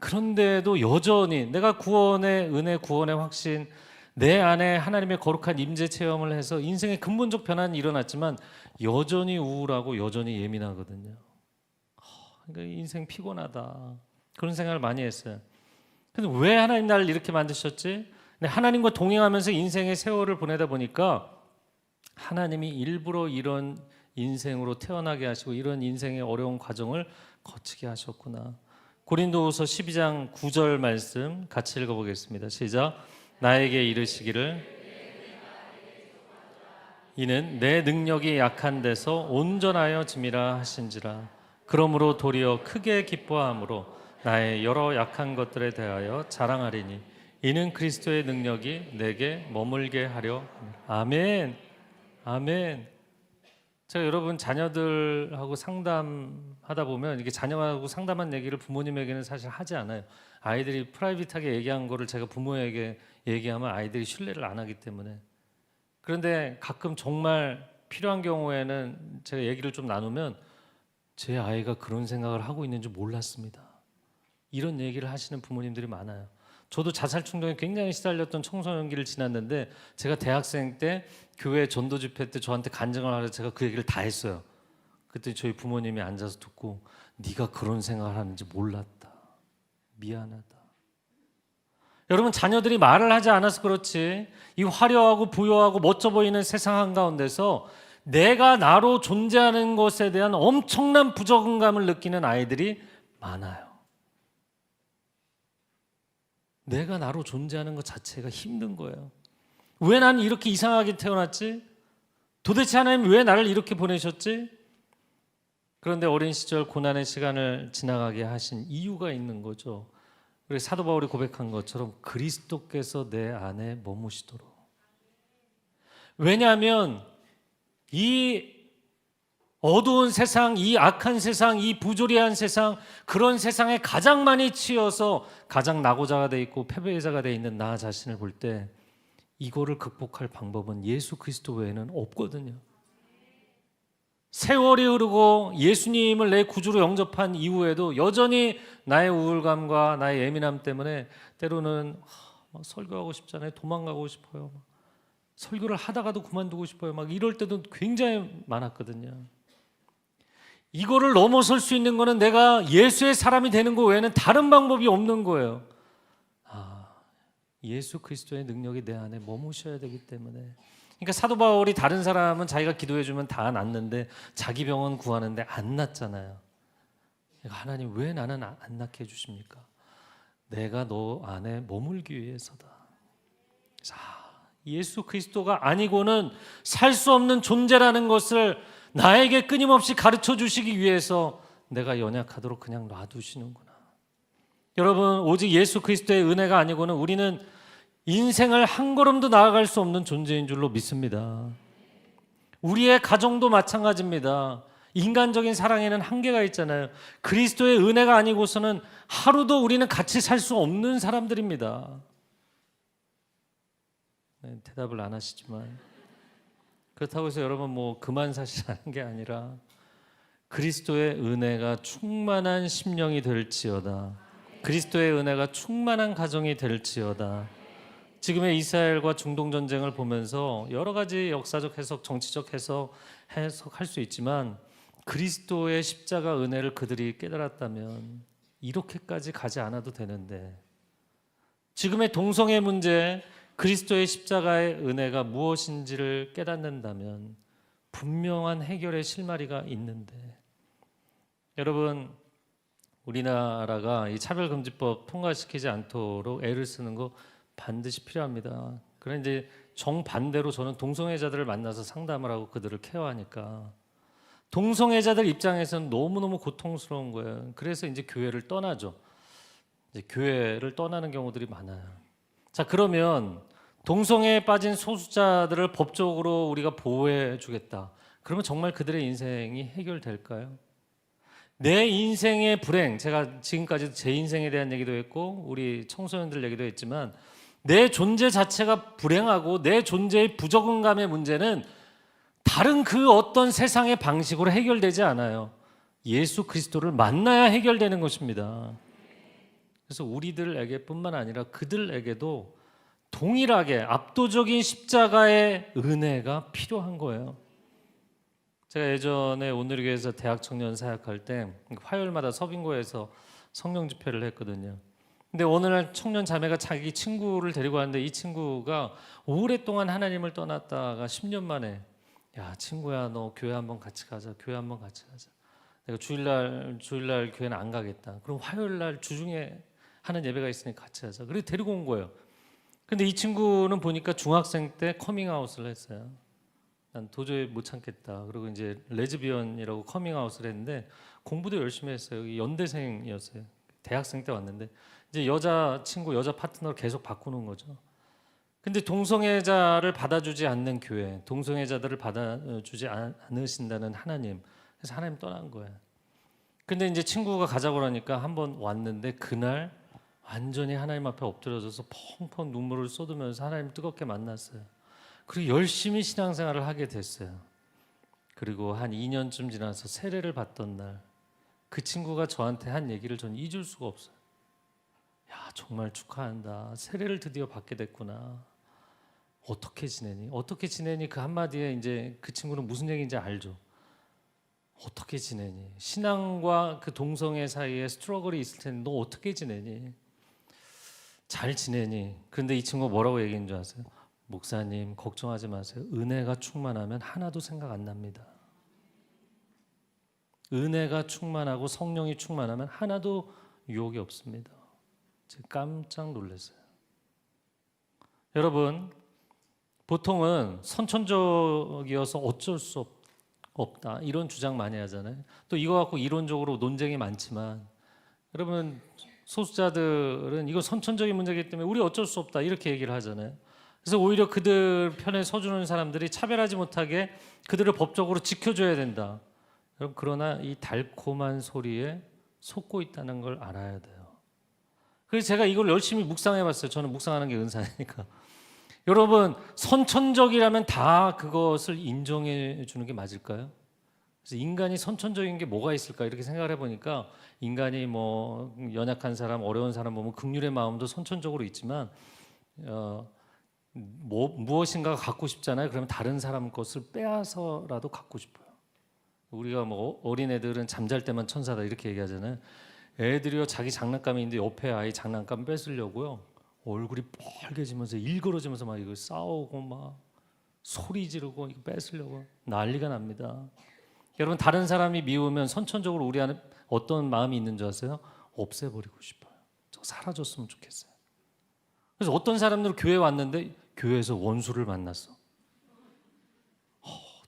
그런데도 여전히 내가 구원의 은혜, 구원의 확신, 내 안에 하나님의 거룩한 임재 체험을 해서 인생의 근본적 변화는 일어났지만 여전히 우울하고 여전히 예민하거든요. 그러니까 인생 피곤하다, 그런 생각을 많이 했어요. 근데 왜 하나님 나를 이렇게 만드셨지? 하나님과 동행하면서 인생의 세월을 보내다 보니까 하나님이 일부러 이런 인생으로 태어나게 하시고 이런 인생의 어려운 과정을 거치게 하셨구나. 고린도후서 12장 9절 말씀 같이 읽어보겠습니다. 시작. 나에게 이르시기를 이는 내 능력이 약한 데서 온전하여 짐이라 하신지라. 그러므로 도리어 크게 기뻐함으로 나의 여러 약한 것들에 대하여 자랑하리니 이는 그리스도의 능력이 내게 머물게 하려. 아멘. 아멘. 제가 여러분 자녀들하고 상담하다 보면 이게 자녀하고 상담한 얘기를 부모님에게는 사실 하지 않아요. 아이들이 프라이빗하게 얘기한 거를 제가 부모에게 얘기하면 아이들이 신뢰를 안 하기 때문에. 그런데 가끔 정말 필요한 경우에는 제가 얘기를 좀 나누면 제 아이가 그런 생각을 하고 있는 줄 몰랐습니다, 이런 얘기를 하시는 부모님들이 많아요. 저도 자살 충동에 굉장히 시달렸던 청소년기를 지났는데 제가 대학생 때 교회 전도 집회 때 저한테 간증을 하려서 제가 그 얘기를 다 했어요. 그때 저희 부모님이 앉아서 듣고 네가 그런 생각을 하는지 몰랐다, 미안하다. 여러분, 자녀들이 말을 하지 않아서 그렇지 이 화려하고 부유하고 멋져 보이는 세상 한가운데서 내가 나로 존재하는 것에 대한 엄청난 부적응감을 느끼는 아이들이 많아요. 내가 나로 존재하는 것 자체가 힘든 거예요. 왜 나는 이렇게 이상하게 태어났지? 도대체 하나님 왜 나를 이렇게 보내셨지? 그런데 어린 시절 고난의 시간을 지나가게 하신 이유가 있는 거죠. 우리 사도 바울이 고백한 것처럼 그리스도께서 내 안에 머무시도록. 왜냐하면 이 어두운 세상, 이 악한 세상, 이 부조리한 세상, 그런 세상에 가장 많이 치여서 가장 낙오자가 돼 있고 패배자가 돼 있는 나 자신을 볼 때 이거를 극복할 방법은 예수 그리스도 외에는 없거든요. 세월이 흐르고 예수님을 내 구주로 영접한 이후에도 여전히 나의 우울감과 나의 예민함 때문에 때로는 설교하고 싶잖아요. 도망가고 싶어요. 설교를 하다가도 그만두고 싶어요. 막 이럴 때도 굉장히 많았거든요. 이거를 넘어설 수 있는 거는 내가 예수의 사람이 되는 거 외에는 다른 방법이 없는 거예요. 예수 그리스도의 능력이 내 안에 머무셔야 되기 때문에. 그러니까 사도 바울이 다른 사람은 자기가 기도해 주면 다 낫는데 자기 병원 구하는데 안 낫잖아요. 그러니까 하나님 왜 나는 안 낫게 해주십니까? 내가 너 안에 머물기 위해서다. 자, 예수 그리스도가 아니고는 살 수 없는 존재라는 것을 나에게 끊임없이 가르쳐 주시기 위해서 내가 연약하도록 그냥 놔두시는구나. 여러분, 오직 예수 그리스도의 은혜가 아니고는 우리는 인생을 한 걸음도 나아갈 수 없는 존재인 줄로 믿습니다. 우리의 가정도 마찬가지입니다. 인간적인 사랑에는 한계가 있잖아요. 그리스도의 은혜가 아니고서는 하루도 우리는 같이 살 수 없는 사람들입니다. 네, 대답을 안 하시지만 그렇다고 해서 여러분 뭐 그만 사시라는 게 아니라 그리스도의 은혜가 충만한 심령이 될지어다. 그리스도의 은혜가 충만한 가정이 될지어다. 지금의 이스라엘과 중동 전쟁을 보면서 여러 가지 역사적 해석, 정치적 해석할 수 있지만 그리스도의 십자가 은혜를 그들이 깨달았다면 이렇게까지 가지 않아도 되는데, 지금의 동성애 문제, 그리스도의 십자가의 은혜가 무엇인지를 깨닫는다면 분명한 해결의 실마리가 있는데, 여러분, 우리나라가 이 차별금지법 통과시키지 않도록 애를 쓰는 거 반드시 필요합니다. 그런데 이제 정반대로 저는 동성애자들을 만나서 상담을 하고 그들을 케어하니까 동성애자들 입장에서는 너무너무 고통스러운 거예요. 그래서 이제 교회를 떠나죠. 이제 교회를 떠나는 경우들이 많아요. 자, 그러면 동성애에 빠진 소수자들을 법적으로 우리가 보호해 주겠다. 그러면 정말 그들의 인생이 해결될까요? 내 인생의 불행, 제가 지금까지 제 인생에 대한 얘기도 했고 우리 청소년들 얘기도 했지만 내 존재 자체가 불행하고 내 존재의 부적응감의 문제는 다른 그 어떤 세상의 방식으로 해결되지 않아요. 예수 그리스도를 만나야 해결되는 것입니다. 그래서 우리들에게뿐만 아니라 그들에게도 동일하게 압도적인 십자가의 은혜가 필요한 거예요. 제가 예전에 오늘교회에서 대학 청년 사역할 때 화요일마다 서빙고에서 성령 집회를 했거든요. 근데 어느 날 청년 자매가 자기 친구를 데리고 왔는데 이 친구가 오랫동안 하나님을 떠났다가 10년 만에 야 친구야 너 교회 한번 같이 가자. 교회 한번 같이 가자. 내가 주일날 교회는 안 가겠다. 그럼 화요일날 주중에 하는 예배가 있으니 같이 하자. 그래서 데리고 온 거예요. 근데 이 친구는 보니까 중학생 때 커밍아웃을 했어요. 난 도저히 못 참겠다. 그리고 이제 레즈비언이라고 커밍아웃을 했는데 공부도 열심히 했어요. 연대생이었어요. 대학생 때 왔는데 이제 여자 친구, 여자 파트너를 계속 바꾸는 거죠. 근데 동성애자를 받아주지 않는 교회, 동성애자들을 받아주지 않으신다는 하나님. 그래서 하나님 떠난 거예요. 근데 이제 친구가 가자고 그러니까 한번 왔는데 그날 완전히 하나님 앞에 엎드려져서 펑펑 눈물을 쏟으면서 하나님 뜨겁게 만났어요. 그리고 열심히 신앙생활을 하게 됐어요. 그리고 한 2년쯤 지나서 세례를 받던 날 그 친구가 저한테 한 얘기를 전 잊을 수가 없어요. 야 정말 축하한다. 세례를 드디어 받게 됐구나. 어떻게 지내니? 어떻게 지내니? 그 한마디에 이제 그 친구는 무슨 얘기인지 알죠. 어떻게 지내니? 신앙과 그 동성애 사이에 스트러글이 있을 텐데 너 어떻게 지내니? 잘 지내니? 그런데 이 친구가 뭐라고 얘기한 줄 아세요? 목사님 걱정하지 마세요. 은혜가 충만하면 하나도 생각 안 납니다. 은혜가 충만하고 성령이 충만하면 하나도 유혹이 없습니다. 제가 깜짝 놀랐어요. 여러분 보통은 선천적이어서 어쩔 수 없다 이런 주장 많이 하잖아요. 또 이거 갖고 이론적으로 논쟁이 많지만 여러분 소수자들은 이거 선천적인 문제이기 때문에 우리 어쩔 수 없다 이렇게 얘기를 하잖아요. 그래서 오히려 그들 편에 서주는 사람들이 차별하지 못하게 그들을 법적으로 지켜줘야 된다. 여러분 그러나 이 달콤한 소리에 속고 있다는 걸 알아야 돼요. 그래서 제가 이걸 열심히 묵상해봤어요. 저는 묵상하는 게 은사니까. 여러분 선천적이라면 다 그것을 인정해 주는 게 맞을까요? 그래서 인간이 선천적인 게 뭐가 있을까 이렇게 생각을 해보니까 인간이 뭐 연약한 사람, 어려운 사람 보면 긍휼의 마음도 선천적으로 있지만 무엇인가가 갖고 싶잖아요. 그러면 다른 사람 것을 빼앗아서라도 갖고 싶어요. 우리가 뭐 어린애들은 잠잘 때만 천사다 이렇게 얘기하잖아요. 애들이요 자기 장난감이 있는데 옆에 아이 장난감 뺏으려고요. 얼굴이 빨개지면서 일그러지면서 막 이거 싸우고 막 소리 지르고 이거 뺏으려고 난리가 납니다. 여러분 다른 사람이 미우면 선천적으로 우리 안에 어떤 마음이 있는 줄 아세요? 없애버리고 싶어요. 저 사라졌으면 좋겠어요. 그래서 어떤 사람들은 교회 왔는데 교회에서 원수를 만났어.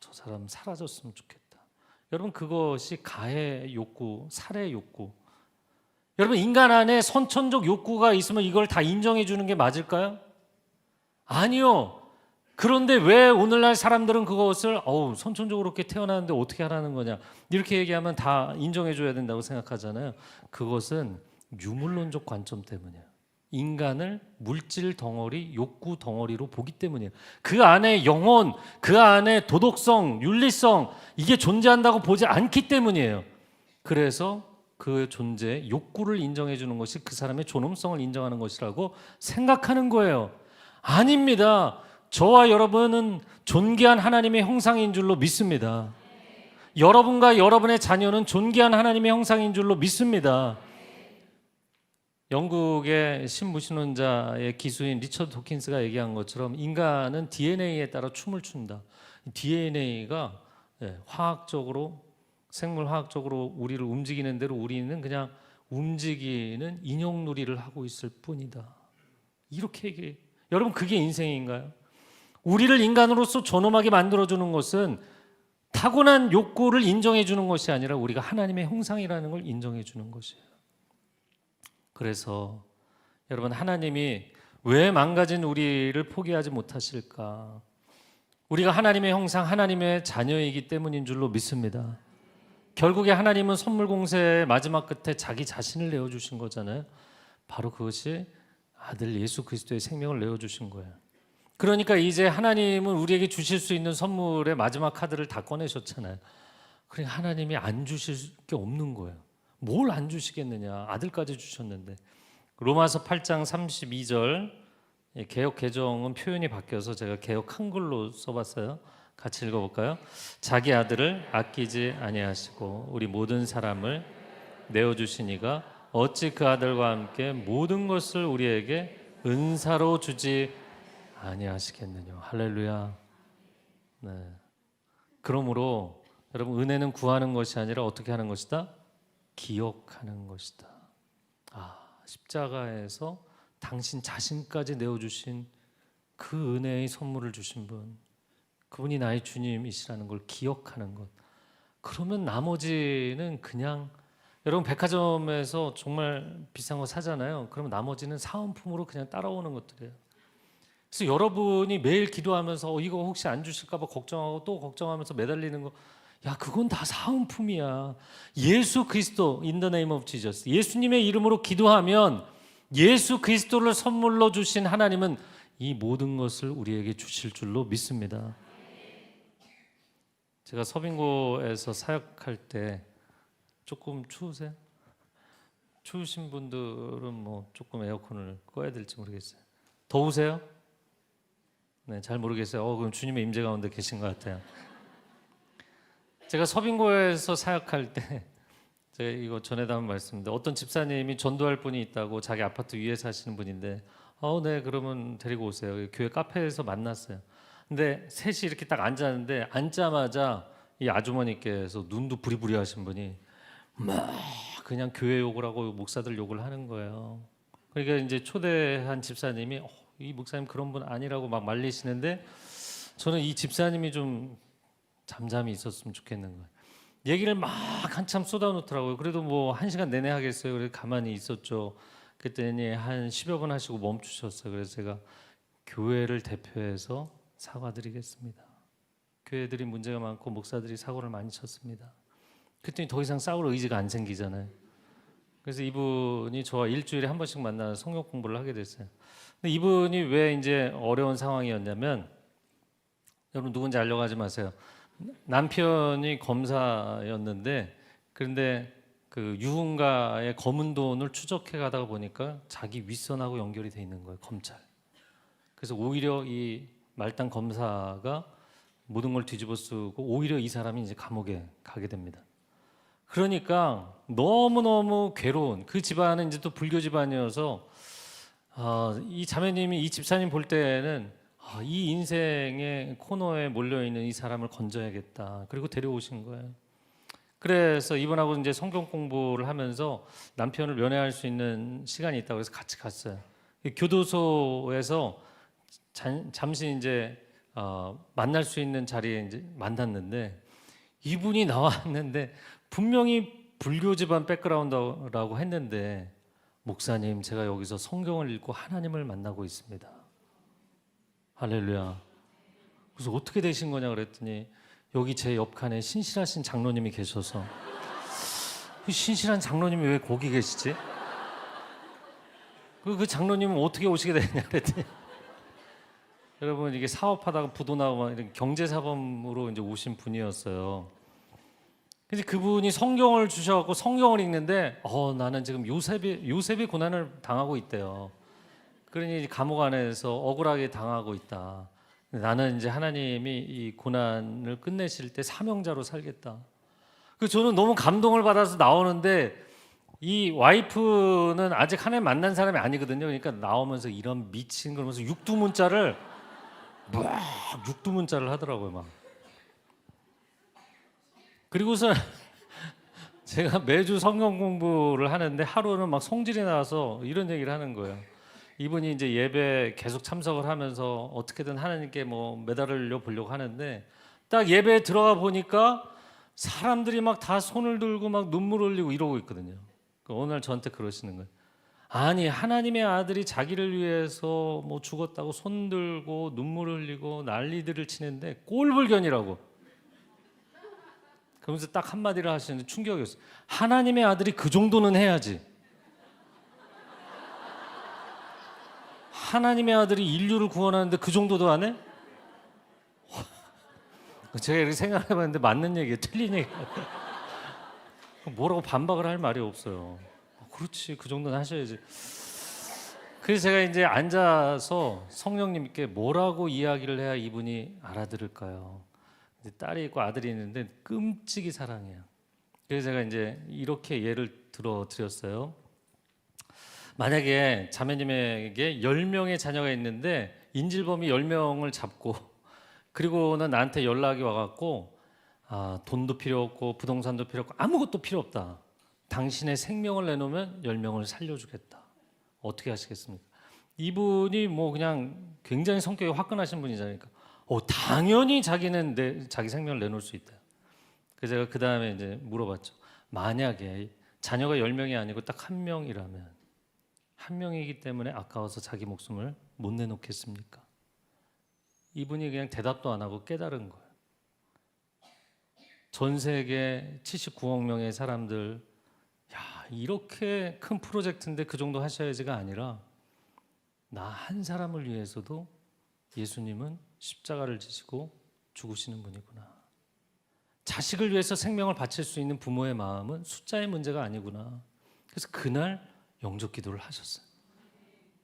저 사람 사라졌으면 좋겠다. 여러분 그것이 가해 욕구, 살해 욕구. 여러분 인간 안에 선천적 욕구가 있으면 이걸 다 인정해 주는 게 맞을까요? 아니요. 그런데 왜 오늘날 사람들은 그것을 선천적으로 그렇게 태어났는데 어떻게 하라는 거냐 이렇게 얘기하면 다 인정해 줘야 된다고 생각하잖아요. 그것은 유물론적 관점 때문이에요. 인간을 물질 덩어리, 욕구 덩어리로 보기 때문이에요. 그 안에 영혼, 그 안에 도덕성, 윤리성 이게 존재한다고 보지 않기 때문이에요. 그래서 그 존재, 욕구를 인정해 주는 것이 그 사람의 존엄성을 인정하는 것이라고 생각하는 거예요. 아닙니다. 저와 여러분은 존귀한 하나님의 형상인 줄로 믿습니다. 여러분과 여러분의 자녀는 존귀한 하나님의 형상인 줄로 믿습니다. 영국의 신무신론자의 기수인 리처드 도킨스가 얘기한 것처럼 인간은 DNA에 따라 춤을 춘다. DNA가 화학적으로 생물화학적으로 우리를 움직이는 대로 우리는 그냥 움직이는 인형놀이를 하고 있을 뿐이다. 이렇게 얘기해요. 여러분 그게 인생인가요? 우리를 인간으로서 존엄하게 만들어주는 것은 타고난 욕구를 인정해 주는 것이 아니라 우리가 하나님의 형상이라는 걸 인정해 주는 것이에요. 그래서 여러분 하나님이 왜 망가진 우리를 포기하지 못하실까? 우리가 하나님의 형상, 하나님의 자녀이기 때문인 줄로 믿습니다. 결국에 하나님은 선물 공세의 마지막 끝에 자기 자신을 내어주신 거잖아요. 바로 그것이 아들 예수 그리스도의 생명을 내어주신 거예요. 그러니까 이제 하나님은 우리에게 주실 수 있는 선물의 마지막 카드를 다 꺼내셨잖아요. 그러니까 하나님이 안 주실 게 없는 거예요. 뭘 안 주시겠느냐. 아들까지 주셨는데. 로마서 8장 32절 개역 개정은 표현이 바뀌어서 제가 개역 한글로 써봤어요. 같이 읽어볼까요? 자기 아들을 아끼지 아니하시고 우리 모든 사람을 내어주시니가 어찌 그 아들과 함께 모든 것을 우리에게 은사로 주지 아니하시겠느냐. 할렐루야. 네. 그러므로 여러분 은혜는 구하는 것이 아니라 어떻게 하는 것이다? 기억하는 것이다. 십자가에서 당신 자신까지 내어주신 그 은혜의 선물을 주신 분, 그분이 나의 주님이시라는 걸 기억하는 것. 그러면 나머지는 그냥 여러분 백화점에서 정말 비싼 거 사잖아요. 그러면 나머지는 사은품으로 그냥 따라오는 것들이에요. 그래서 여러분이 매일 기도하면서 이거 혹시 안 주실까 봐 걱정하고 또 걱정하면서 매달리는 거, 야 그건 다 사은품이야. 예수 그리스도 in the name of Jesus, 예수님의 이름으로 기도하면 예수 그리스도를 선물로 주신 하나님은 이 모든 것을 우리에게 주실 줄로 믿습니다. 제가 서빙고에서 사역할 때 조금 추우세요? 추우신 분들은 뭐 조금 에어컨을 꺼야 될지 모르겠어요. 더우세요? 네, 잘 모르겠어요. 그럼 주님의 임재 가운데 계신 것 같아요. 제가 서빙고에서 사역할 때 제가 이거 전에도 한 말씀인데 어떤 집사님이 전도할 분이 있다고 자기 아파트 위에 사시는 분인데 네 그러면 데리고 오세요. 교회 카페에서 만났어요. 근데 셋이 이렇게 딱 앉았는데 앉자마자 이 아주머니께서 눈도 부리부리 하신 분이 막 그냥 교회 욕을 하고 목사들 욕을 하는 거예요. 그러니까 이제 초대한 집사님이 이 목사님 그런 분 아니라고 막 말리시는데 저는 이 집사님이 좀 잠잠히 있었으면 좋겠는 거예요. 얘기를 막 한참 쏟아놓더라고요. 그래도 뭐 1시간 내내 하겠어요. 그래서 가만히 있었죠. 그랬더니 한 10여 분 하시고 멈추셨어요. 그래서 제가 교회를 대표해서 사과드리겠습니다. 교회들이 문제가 많고 목사들이 사고를 많이 쳤습니다. 그랬더니 더 이상 싸울 의지가 안 생기잖아요. 그래서 이분이 저와 일주일에 한 번씩 만나서 성경 공부를 하게 됐어요. 근데 이분이 왜 이제 어려운 상황이었냐면, 여러분 누군지 알려고 하지 마세요. 남편이 검사였는데 그런데 그 유흥가의 검은 돈을 추적해 가다가 보니까 자기 윗선하고 연결이 돼 있는 거예요, 검찰. 그래서 오히려 이 말단 검사가 모든 걸 뒤집어 쓰고 오히려 이 사람이 이제 감옥에 가게 됩니다. 그러니까 너무너무 괴로운, 그 집안은 이제 또 불교 집안이어서 이 자매님이 이 집사님 볼 때는 이 인생의 코너에 몰려있는 이 사람을 건져야겠다. 그리고 데려오신 거예요. 그래서 이분하고 이제 성경 공부를 하면서 남편을 면회할 수 있는 시간이 있다고 해서 같이 갔어요. 교도소에서 잠시 이제 만날 수 있는 자리에 이제 만났는데 이분이 나왔는데 분명히 불교 집안 백그라운드라고 했는데 목사님 제가 여기서 성경을 읽고 하나님을 만나고 있습니다. 할렐루야. 그래서 어떻게 되신 거냐 그랬더니 여기 제 옆칸에 신실하신 장로님이 계셔서 신실한 장로님이 왜 거기 계시지? 그 장로님은 어떻게 오시게 됐냐 그랬더니 여러분 이게 사업하다가 부도 나고 이런 경제사범으로 이제 오신 분이었어요. 그래서 그분이 성경을 주셔갖고 성경을 읽는데 나는 지금 요셉이 고난을 당하고 있대요. 그러니 감옥 안에서 억울하게 당하고 있다. 나는 이제 하나님이 이 고난을 끝내실 때 사명자로 살겠다. 그 저는 너무 감동을 받아서 나오는데 이 와이프는 아직 하나님 만난 사람이 아니거든요. 그러니까 나오면서 이런 미친 그러면서 육두문자를 하더라고요, 막. 그리고서 제가 매주 성경 공부를 하는데 하루는 막 성질이 나서 이런 얘기를 하는 거예요. 이분이 이제 예배 계속 참석을 하면서 어떻게든 하나님께 뭐 매달려 보려고 하는데 딱 예배에 들어가 보니까 사람들이 막 다 손을 들고 막 눈물 흘리고 이러고 있거든요. 어느 날 저한테 그러시는 거예요. 아니 하나님의 아들이 자기를 위해서 뭐 죽었다고 손 들고 눈물 흘리고 난리들을 치는데 꼴불견이라고. 그러면서 딱 한마디를 하시는데 충격이었어요. 하나님의 아들이 그 정도는 해야지. 하나님의 아들이 인류를 구원하는데 그 정도도 안 해? 제가 이렇게 생각해봤는데 맞는 얘기예요, 틀린 얘기예요. 뭐라고 반박을 할 말이 없어요. 그렇지, 그 정도는 하셔야지. 그래서 제가 이제 앉아서 성령님께 뭐라고 이야기를 해야 이분이 알아들을까요? 이제 딸이 있고 아들이 있는데 끔찍이 사랑해요. 그래서 제가 이제 이렇게 예를 들어 드렸어요. 만약에 자매님에게 10명의 자녀가 있는데 인질범이 10명을 잡고 그리고는 나한테 연락이 와갖고 돈도 필요 없고 부동산도 필요 없고 아무것도 필요 없다. 당신의 생명을 내놓으면 10명을 살려주겠다. 어떻게 하시겠습니까? 이분이 뭐 그냥 굉장히 성격이 화끈하신 분이잖아요. 당연히 자기는 자기 생명을 내놓을 수 있다. 그래서 제가 그 다음에 이제 물어봤죠. 만약에 자녀가 10명이 아니고 딱 1명이라면 1명이기 때문에 아까워서 자기 목숨을 못 내놓겠습니까? 이분이 그냥 대답도 안 하고 깨달은 거예요. 전 세계 79억 명의 사람들, 이렇게 큰 프로젝트인데 그 정도 하셔야지가 아니라 나 한 사람을 위해서도 예수님은 십자가를 지시고 죽으시는 분이구나. 자식을 위해서 생명을 바칠 수 있는 부모의 마음은 숫자의 문제가 아니구나. 그래서 그날 영접 기도를 하셨어요.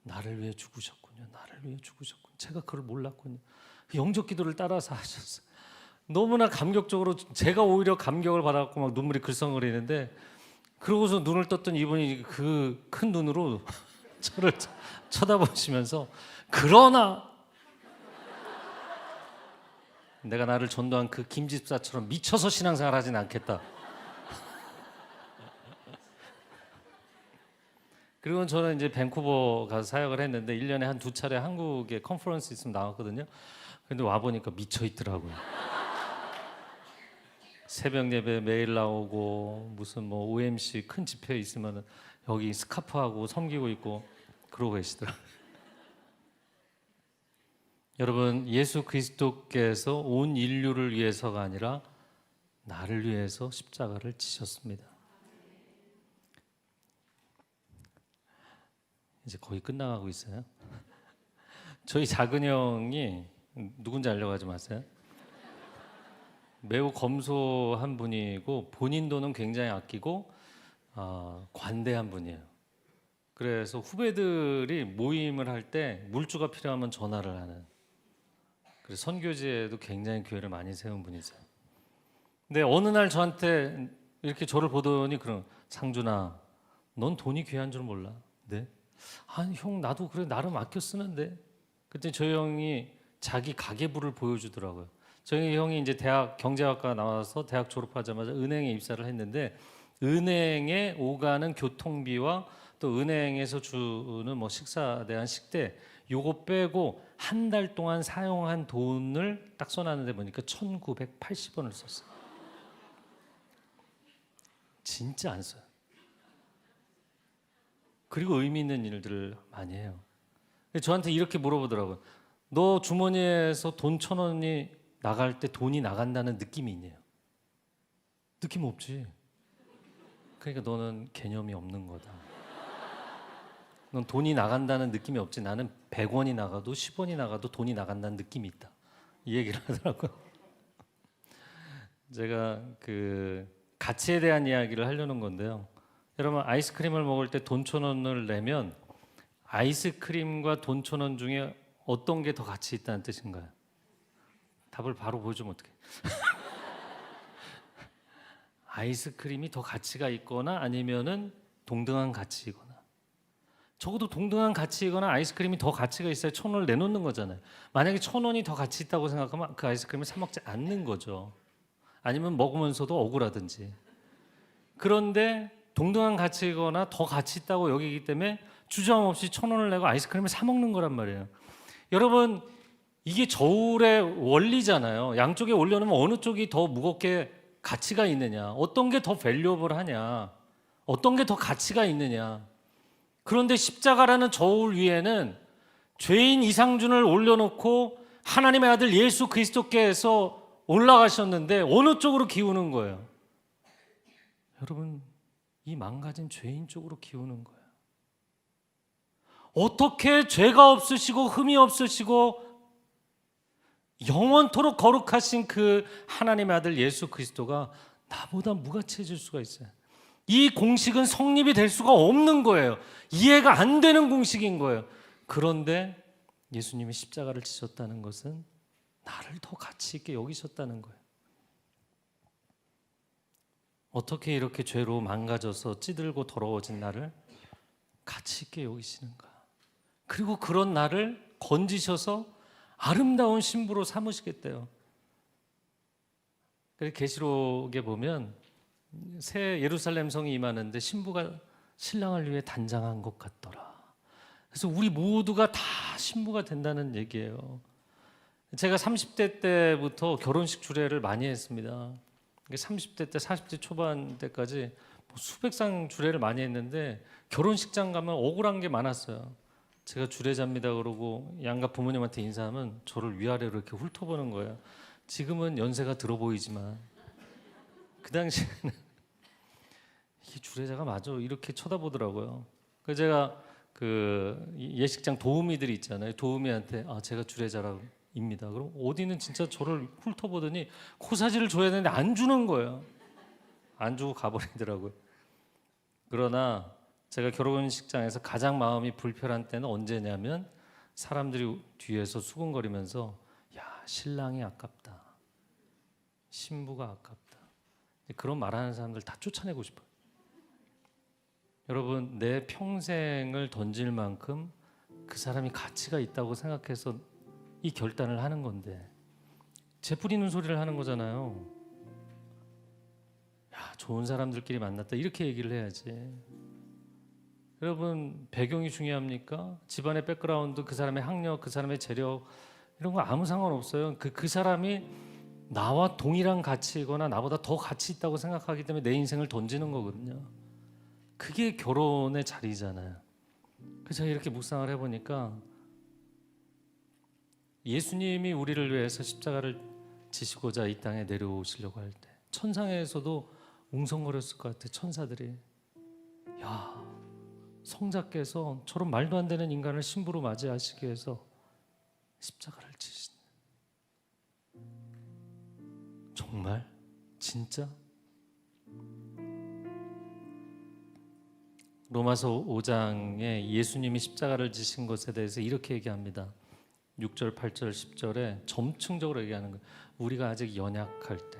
나를 위해 죽으셨군요. 나를 위해 죽으셨군요. 제가 그걸 몰랐군요. 영접 기도를 따라서 하셨어요. 너무나 감격적으로 제가 오히려 감격을 받았고 막 눈물이 글썽거리는데 그러고서 눈을 떴더니 이분이 그 큰 눈으로 저를 쳐다보시면서 그러나 내가 나를 전도한 그 김집사처럼 미쳐서 신앙생활 하진 않겠다. 그리고 저는 이제 밴쿠버 가서 사역을 했는데 1년에 한 2차례 한국에 컨퍼런스 있으면 나왔거든요. 근데 와보니까 미쳐 있더라고요. 새벽 예배 매일 나오고 무슨 뭐 OMC 큰 집회 있으면 여기 스카프하고 섬기고 있고 그러고 계시더라고요. 여러분, 예수 그리스도께서 온 인류를 위해서가 아니라 나를 위해서 십자가를 지셨습니다. 이제 거의 끝나가고 있어요. 저희 작은 형이 누군지 알려고 하지 마세요. 매우 검소한 분이고 본인 돈은 굉장히 아끼고 관대한 분이에요. 그래서 후배들이 모임을 할 때 물주가 필요하면 전화를 하는. 그래서 선교지에도 굉장히 교회를 많이 세운 분이세요. 근데 어느 날 저한테 이렇게 저를 보더니 그런 상준아, 넌 돈이 귀한 줄 몰라. 네? 아니 형 나도 그래 나름 아껴 쓰는데. 그때 저희 형이 자기 가계부를 보여주더라고요. 저희 형이 이제 대학 경제학과 나와서 대학 졸업하자마자 은행에 입사를 했는데 은행에 오가는 교통비와 또 은행에서 주는 뭐 식사에 대한 식대 요거 빼고 한 달 동안 사용한 돈을 딱 써놨는데 보니까 1980원을 썼어요. 진짜 안 써요. 그리고 의미 있는 일들을 많이 해요. 저한테 이렇게 물어보더라고요. 너 주머니에서 돈 1,000원이 나갈 때 돈이 나간다는 느낌이 있네요. 느낌 없지. 그러니까 너는 개념이 없는 거다. 넌 돈이 나간다는 느낌이 없지. 나는 100원이 나가도 10원이 나가도 돈이 나간다는 느낌이 있다. 이 얘기를 하더라고요. 제가 그 가치에 대한 이야기를 하려는 건데요. 여러분 아이스크림을 먹을 때 돈 1,000원을 내면 아이스크림과 돈 1,000원 중에 어떤 게 더 가치 있다는 뜻인가요? 답을 바로 보여주면 어떡해. 아이스크림이 더 가치가 있거나 아니면은 동등한 가치이거나. 적어도 동등한 가치이거나 아이스크림이 더 가치가 있어야 1,000원을 내놓는 거잖아요. 만약에 1,000원이 더 가치 있다고 생각하면 그 아이스크림을 사 먹지 않는 거죠. 아니면 먹으면서도 억울하든지. 그런데 동등한 가치이거나 더 가치 있다고 여기기 때문에 주저함 없이 1,000원을 내고 아이스크림을 사 먹는 거란 말이에요. 여러분 이게 저울의 원리잖아요. 양쪽에 올려놓으면 어느 쪽이 더 무겁게 가치가 있느냐, 어떤 게 더 밸류어블하냐, 어떤 게 더 가치가 있느냐. 그런데 십자가라는 저울 위에는 죄인 이상준을 올려놓고 하나님의 아들 예수 그리스도께서 올라가셨는데 어느 쪽으로 기우는 거예요? 여러분 이 망가진 죄인 쪽으로 기우는 거예요. 어떻게 죄가 없으시고 흠이 없으시고 영원토록 거룩하신 그 하나님의 아들 예수 그리스도가 나보다 무가치해질 수가 있어요. 이 공식은 성립이 될 수가 없는 거예요. 이해가 안 되는 공식인 거예요. 그런데 예수님이 십자가를 지셨다는 것은 나를 더 가치 있게 여기셨다는 거예요. 어떻게 이렇게 죄로 망가져서 찌들고 더러워진 나를 가치 있게 여기시는가? 그리고 그런 나를 건지셔서 아름다운 신부로 삼으시겠대요. 그래서 계시록에 보면 새 예루살렘 성이 임하는데 신부가 신랑을 위해 단장한 것 같더라. 그래서 우리 모두가 다 신부가 된다는 얘기예요. 제가 30대 때부터 결혼식 주례를 많이 했습니다. 30대 때 40대 초반 때까지 수백 상 주례를 많이 했는데 결혼식장 가면 억울한 게 많았어요. 제가 주례자입니다 그러고 양가 부모님한테 인사하면 저를 위아래로 이렇게 훑어보는 거예요. 지금은 연세가 들어 보이지만 그 당시에는 이 주례자가 맞아 이렇게 쳐다보더라고요. 그래서 제가 그 예식장 도우미들이 있잖아요. 도우미한테 제가 주례자입니다. 그럼 어디는 진짜 저를 훑어보더니 코사지를 줘야 되는데 안 주는 거예요. 안 주고 가버리더라고요. 그러나 제가 결혼식장에서 가장 마음이 불편한 때는 언제냐면 사람들이 뒤에서 수군거리면서 야 신랑이 아깝다, 신부가 아깝다 그런 말하는 사람들 다 쫓아내고 싶어요. 여러분 내 평생을 던질 만큼 그 사람이 가치가 있다고 생각해서 이 결단을 하는 건데 재 뿌리는 소리를 하는 거잖아요. 야 좋은 사람들끼리 만났다 이렇게 얘기를 해야지. 여러분 배경이 중요합니까? 집안의 백그라운드, 그 사람의 학력, 그 사람의 재력 이런 거 아무 상관없어요. 그 사람이 나와 동일한 가치이거나 나보다 더 가치 있다고 생각하기 때문에 내 인생을 던지는 거거든요. 그게 결혼의 자리잖아요. 그래서 제가 이렇게 묵상을 해보니까 예수님이 우리를 위해서 십자가를 지시고자 이 땅에 내려오시려고 할 때 천상에서도 웅성거렸을 것 같아요. 천사들이 야 성자께서 저런 말도 안 되는 인간을 신부로 맞이하시기 위해서 십자가를 지시네. 정말? 진짜? 로마서 5장에 예수님이 십자가를 지신 것에 대해서 이렇게 얘기합니다. 6절, 8절, 10절에 점층적으로 얘기하는 거예요. 우리가 아직 연약할 때,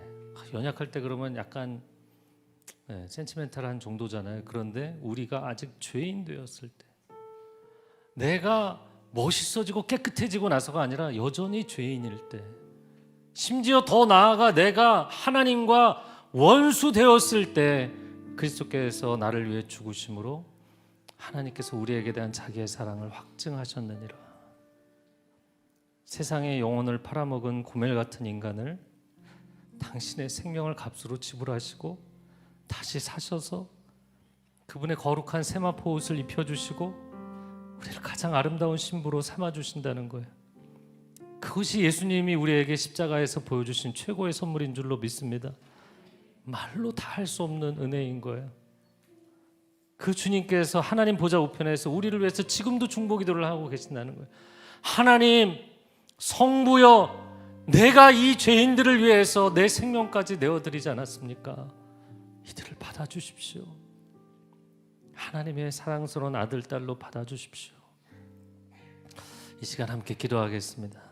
연약할 때 그러면 약간 센티멘탈한 정도잖아요. 그런데 우리가 아직 죄인 되었을 때, 내가 멋있어지고 깨끗해지고 나서가 아니라 여전히 죄인일 때, 심지어 더 나아가 내가 하나님과 원수 되었을 때 그리스도께서 나를 위해 죽으심으로 하나님께서 우리에게 대한 자기의 사랑을 확증하셨느니라. 세상의 영혼을 팔아먹은 고멜 같은 인간을 당신의 생명을 값으로 지불하시고 다시 사셔서 그분의 거룩한 세마포 옷을 입혀주시고 우리를 가장 아름다운 신부로 삼아주신다는 거예요. 그것이 예수님이 우리에게 십자가에서 보여주신 최고의 선물인 줄로 믿습니다. 말로 다 할 수 없는 은혜인 거예요. 그 주님께서 하나님 보좌 우편에서 우리를 위해서 지금도 중보기도를 하고 계신다는 거예요. 하나님 성부여, 내가 이 죄인들을 위해서 내 생명까지 내어드리지 않았습니까? 이들을 받아주십시오. 하나님의 사랑스러운 아들, 딸로 받아주십시오. 이 시간 함께 기도하겠습니다.